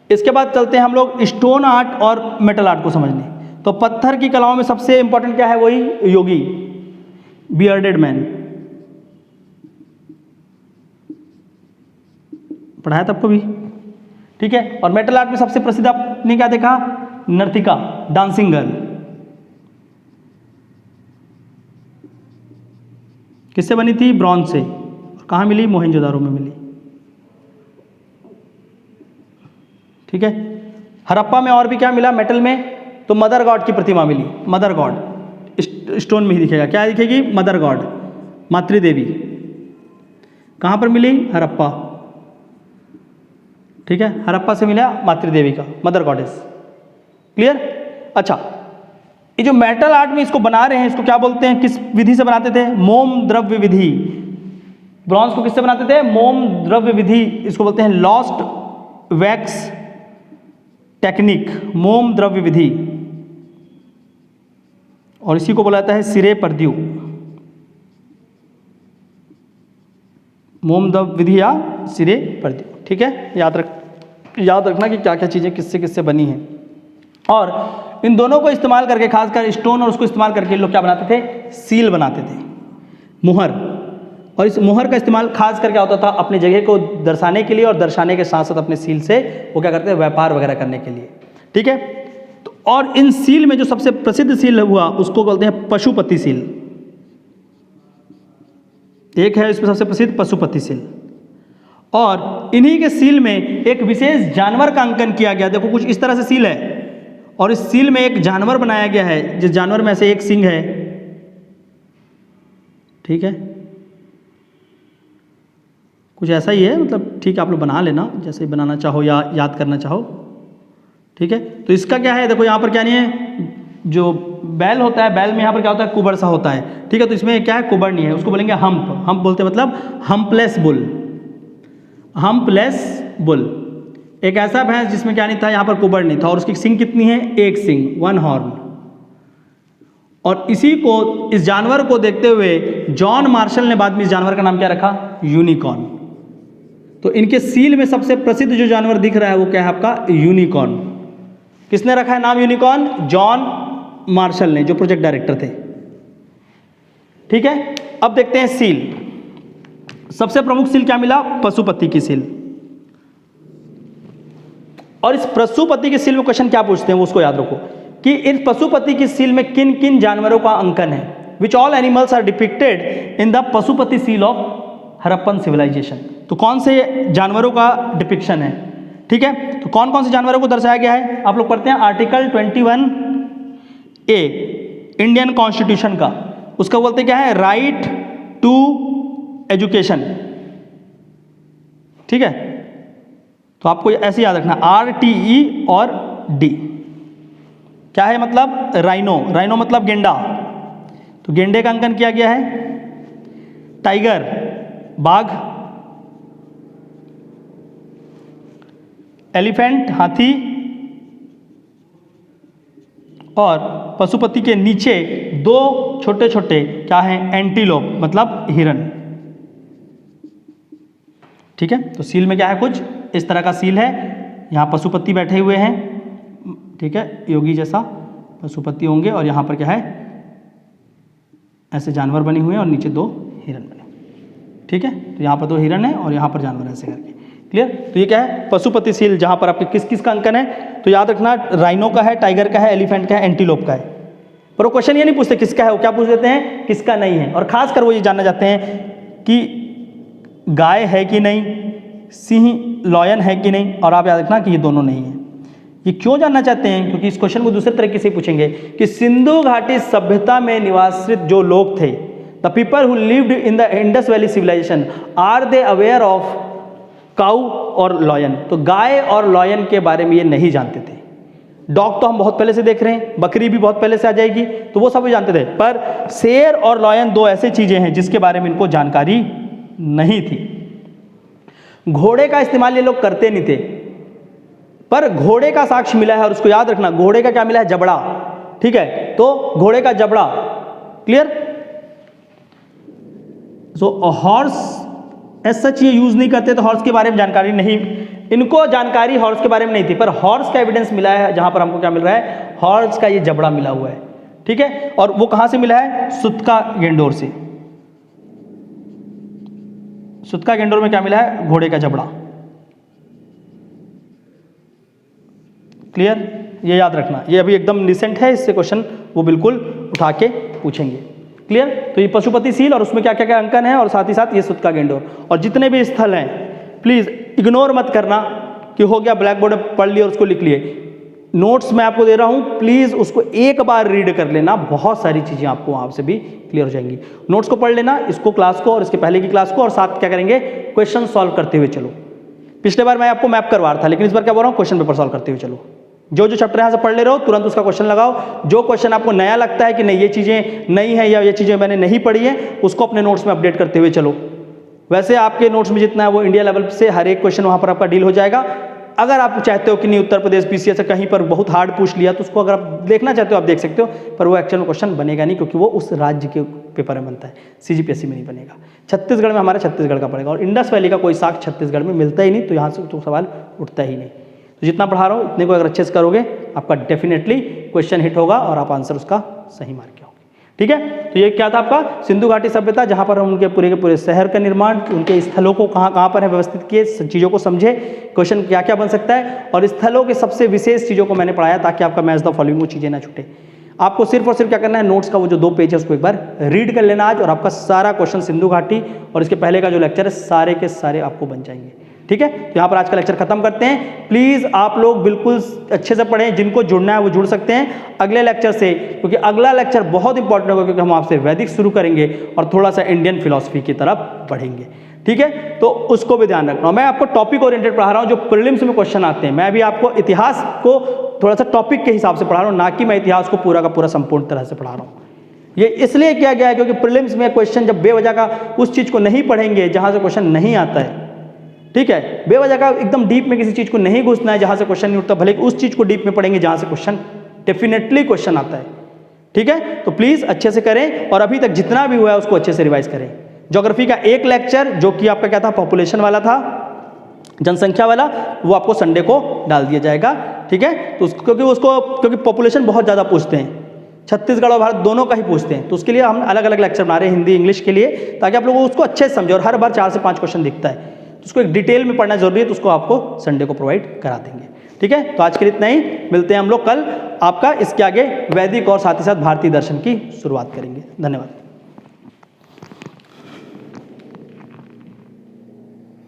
इसके बाद चलते हैं हम लोग स्टोन आर्ट और मेटल आर्ट को समझने। तो पत्थर की कलाओं में सबसे इंपॉर्टेंट क्या है, वही योगी, बियर्डेड मैन, पढ़ाया था आपको भी, ठीक है। और मेटल आर्ट में सबसे प्रसिद्ध आपने क्या देखा, नर्तिका, डांसिंग गर्ल, किससे बनी थी, ब्रॉन्ज से, कहाँ मिली, मोहनजोदारो में मिली, ठीक है। हड़प्पा में और भी क्या मिला मेटल में, तो मदर गॉड की प्रतिमा मिली, मदर गॉड, स्टोन में ही दिखेगा, क्या दिखेगी, मदर गॉड, मातृदेवी, कहाँ पर मिली, हड़प्पा, ठीक है, हड़प्पा से मिला मातृदेवी का, मदर गॉडेस, क्लियर। अच्छा, ये जो मेटल आर्ट में इसको बना रहे हैं, इसको क्या बोलते हैं, किस विधि से बनाते थे, मोम द्रव्य विधि। ब्रॉन्ज को किससे बनाते थे, मोम द्रव्य विधि, इसको बोलते हैं लॉस्ट वैक्स टेक्निक, मोम द्रव्य विधि, और इसी को बोला जाता है सिरे परद्यू, मोम द्रव्य विधि या सिरे परद्यू, ठीक है। याद रखना कि क्या क्या चीज़ें किससे किससे बनी हैं। और इन दोनों को इस्तेमाल करके, खासकर स्टोन और उसको इस्तेमाल करके लोग क्या बनाते थे, सील बनाते थे, मुहर। और इस मुहर का इस्तेमाल खास कर क्या होता था, अपनी जगह को दर्शाने के लिए, और दर्शाने के साथ साथ अपने सील से वो क्या करते हैं, व्यापार वगैरह करने के लिए, ठीक है। तो और इन सील में जो सबसे प्रसिद्ध सील हुआ उसको बोलते हैं पशुपति सील, एक है इसमें सबसे प्रसिद्ध पशुपति सील। और इन्हीं के सील में एक विशेष जानवर का अंकन किया गया, देखो कुछ इस तरह से सील है, और इस सील में एक जानवर बनाया गया है, जिस जानवर में से एक सिंह है, ठीक है, कुछ ऐसा ही है, मतलब ठीक है आप लोग बना लेना जैसे बनाना चाहो या याद करना चाहो, ठीक है। तो इसका क्या है, देखो यहाँ पर क्या नहीं है, जो बैल होता है, बैल में यहाँ पर क्या होता है, कुबर सा होता है, ठीक है। तो इसमें क्या है, कुबर नहीं है, उसको बोलेंगे हम्प। हम्प बोलते हैं मतलब हम्पलेस बुल, हम्पलेस बुल। एक ऐसा भैंस जिसमें क्या नहीं था, यहाँ पर कुबर नहीं था, और उसकी सिंग कितनी है, एक सिंग, वन हॉर्न। और इसी को, इस जानवर को देखते हुए जॉन मार्शल ने बाद में इस जानवर का नाम क्या रखा, यूनिकॉर्न। तो इनके सील में सबसे प्रसिद्ध जो जानवर दिख रहा है वो क्या है आपका, यूनिकॉर्न। किसने रखा है नाम यूनिकॉर्न, जॉन मार्शल ने, जो प्रोजेक्ट डायरेक्टर थे, ठीक है। अब देखते हैं सील। सबसे प्रमुख सील क्या मिला, पशुपति की सील। और इस पशुपति की सील में क्वेश्चन क्या पूछते हैं वो उसको याद रखो कि इस पशुपति की सील में किन किन जानवरों का अंकन है, which all animals are depicted in the Pashupati seal of Harappan civilisation. तो कौन से जानवरों का डिपिक्शन है, ठीक है। तो कौन कौन से जानवरों को दर्शाया गया है, आप लोग पढ़ते हैं आर्टिकल 21A इंडियन कॉन्स्टिट्यूशन का, उसका बोलते क्या है, राइट टू एजुकेशन, ठीक है। तो आपको ऐसे याद रखना, RTE और D क्या है, मतलब राइनो। राइनो मतलब गेंडा, तो गेंडे का अंकन किया गया है। टाइगर बाघ, एलिफेंट हाथी, और पशुपति के नीचे दो छोटे छोटे क्या हैं, एंटीलोप मतलब हिरन, ठीक है। तो सील में क्या है, कुछ इस तरह का सील है। यहाँ पशुपति बैठे हुए हैं, ठीक है, योगी जैसा पशुपति होंगे, और यहाँ पर क्या है, ऐसे जानवर बने हुए हैं और नीचे दो हिरन बने, ठीक है। तो यहाँ पर दो हिरन है और यहाँ पर जानवर ऐसे करके, क्लियर। तो ये क्या है, पशुपति सील, जहाँ पर आपके किस किस का अंकन है, तो याद रखना राइनो का है, टाइगर का है, एलिफेंट का है, एंटीलोप का है। पर वो क्वेश्चन ये नहीं पूछते किसका है, वो क्या पूछ देते हैं, किसका नहीं है। और खासकर वो ये जानना चाहते हैं कि गाय है कि नहीं, सिंह लॉयन है कि नहीं, और आप याद रखना कि ये दोनों नहीं है। ये क्यों जानना चाहते हैं, क्योंकि इस क्वेश्चन को दूसरे तरीके से पूछेंगे कि सिंधु घाटी सभ्यता में निवासित जो लोग थे, the people who lived in the Indus valley civilisation, are they aware of cow और लॉयन। तो गाय और लॉयन के बारे में ये नहीं जानते थे। डॉग तो हम बहुत पहले से देख रहे हैं, बकरी भी बहुत पहले से आ जाएगी, तो वो सब भी जानते थे, पर शेर और लॉयन दो ऐसी चीजें हैं जिसके बारे में इनको जानकारी नहीं थी। घोड़े का इस्तेमाल ये लोग करते नहीं थे, पर घोड़े का साक्ष्य मिला है, और उसको याद रखना, घोड़े का क्या मिला है, जबड़ा, ठीक है। तो घोड़े का जबड़ा, क्लियर। सो हॉर्स एज सच ये यूज नहीं करते, तो हॉर्स के बारे में जानकारी नहीं, इनको जानकारी हॉर्स के बारे में नहीं थी, पर हॉर्स का एविडेंस मिला है, जहां पर हमको क्या मिल रहा है, हॉर्स का ये जबड़ा मिला हुआ है, ठीक है। और वो कहां से मिला है, सुत्का गेंडोर से। सुत्का गेंडोर में क्या मिला है, घोड़े का जबड़ा, क्लियर। ये याद रखना, ये अभी एकदम रिसेंट है, इससे क्वेश्चन वो बिल्कुल उठा के पूछेंगे, क्लियर। तो ये पशुपति सील और उसमें क्या क्या क्या अंकन है, और साथ ही साथ ये सुत्का गेंडोर। और जितने भी स्थल हैं प्लीज इग्नोर मत करना कि हो गया ब्लैक बोर्ड में पढ़ लिया और उसको लिख लिए। नोट्स मैं आपको दे रहा हूं, प्लीज उसको एक बार रीड कर लेना, बहुत सारी चीजें आपको वहां से भी क्लियर हो जाएंगी। नोट्स को पढ़ लेना, इसको क्लास को और इसके पहले की क्लास को, और साथ क्या करेंगे, क्वेश्चन सॉल्व करते हुए चलो। पिछले बार मैं आपको मैप करवा रहा था, लेकिन इस बार क्या बोल रहा हूँ, क्वेश्चन पेपर सॉल्व करते हुए चलो। जो जो चैप्टर यहाँ से पढ़ ले रहे हो तुरंत उसका क्वेश्चन लगाओ। जो क्वेश्चन आपको नया लगता है कि नहीं ये चीज़ें नहीं है या ये चीज़ें मैंने नहीं पढ़ी है, उसको अपने नोट्स में अपडेट करते हुए चलो। वैसे आपके नोट्स में जितना है वो इंडिया लेवल से हर एक क्वेश्चन वहाँ पर आपका डील हो जाएगा। अगर आप चाहते हो कि नहीं उत्तर प्रदेश पीसीएस से कहीं पर बहुत हार्ड पूछ लिया, तो उसको अगर आप देखना चाहते हो आप देख सकते हो, पर वो एक्चुअल क्वेश्चन बनेगा नहीं, क्योंकि वो उस राज्य के पेपर में बनता है, सीजीपीएससी में नहीं बनेगा। छत्तीसगढ़ में हमारा छत्तीसगढ़ का पड़ेगा, और इंडस वैली का कोई साख छत्तीसगढ़ में मिलता ही नहीं, तो यहाँ से तो सवाल उठता ही नहीं। तो जितना पढ़ा रहा हूँ उतने को अगर अच्छे से करोगे, आपका डेफिनेटली क्वेश्चन हिट होगा और आप आंसर उसका सही मार के होंगे। ठीक है, तो ये क्या था आपका सिंधु घाटी सभ्यता, जहाँ पर हम उनके पूरे के पूरे शहर का निर्माण, उनके स्थलों को कहाँ कहाँ पर है व्यवस्थित किए, चीज़ों को समझे, क्वेश्चन क्या क्या बन सकता है, और स्थलों के सबसे विशेष चीज़ों को मैंने पढ़ाया ताकि आपका मैच द फॉलोइंग वो चीज़ें ना छूटे। आपको सिर्फ और सिर्फ क्या करना है, नोट्स का वो जो 2 पेज है उसको एक बार रीड कर लेना आज, और आपका सारा क्वेश्चन सिंधु घाटी और इसके पहले का जो लेक्चर है सारे के सारे आपको बन जाएंगे। ठीक है, तो यहाँ पर आज का लेक्चर खत्म करते हैं। प्लीज़ आप लोग बिल्कुल अच्छे से पढ़ें, जिनको जुड़ना है वो जुड़ सकते हैं अगले लेक्चर से, क्योंकि अगला लेक्चर बहुत इंपॉर्टेंट होगा, क्योंकि हम आपसे वैदिक शुरू करेंगे और थोड़ा सा इंडियन फिलॉसफी की तरफ बढ़ेंगे। ठीक है, तो उसको भी ध्यान रखना। मैं आपको टॉपिक ओरिएंटेड पढ़ा रहा हूँ, जो प्रीलिम्स में क्वेश्चन आते हैं। मैं भी आपको इतिहास को थोड़ा सा टॉपिक के हिसाब से पढ़ा रहा हूँ, ना कि मैं इतिहास को पूरा का पूरा संपूर्ण तरह से पढ़ा रहा हूँ। ये इसलिए किया गया है क्योंकि प्रीलिम्स में क्वेश्चन जब बेवजह का उस चीज़ को नहीं पढ़ेंगे जहाँ से क्वेश्चन नहीं आता है, ठीक है, बेवजह का एकदम डीप में किसी चीज़ को नहीं घुसना है जहाँ से क्वेश्चन नहीं उठता, भले उस चीज़ को डीप में पढ़ेंगे जहाँ से क्वेश्चन डेफिनेटली क्वेश्चन आता है। ठीक है, तो प्लीज़ अच्छे से करें और अभी तक जितना भी हुआ है उसको अच्छे से रिवाइज करें। ज्योग्राफी का एक लेक्चर जो कि आपका क्या था, पॉपुलेशन वाला था, जनसंख्या वाला, वो आपको संडे को डाल दिया जाएगा। ठीक है, तो क्योंकि पॉपुलेशन बहुत ज़्यादा पूछते हैं, छत्तीसगढ़ और भारत दोनों का ही पूछते हैं, तो उसके लिए हम अलग अलग लेक्चर बना रहे हैं हिंदी इंग्लिश के लिए, ताकि आप लोगों को उसको अच्छे से समझे। और हर बार 4 से 5 क्वेश्चन दिखता है, तो उसको एक डिटेल में पढ़ना जरूरी है, तो उसको आपको संडे को प्रोवाइड करा देंगे। ठीक है, तो आज के लिए इतना ही, मिलते हैं हम लोग कल। आपका इसके आगे वैदिक और साथ ही साथ भारतीय दर्शन की शुरुआत करेंगे। धन्यवाद।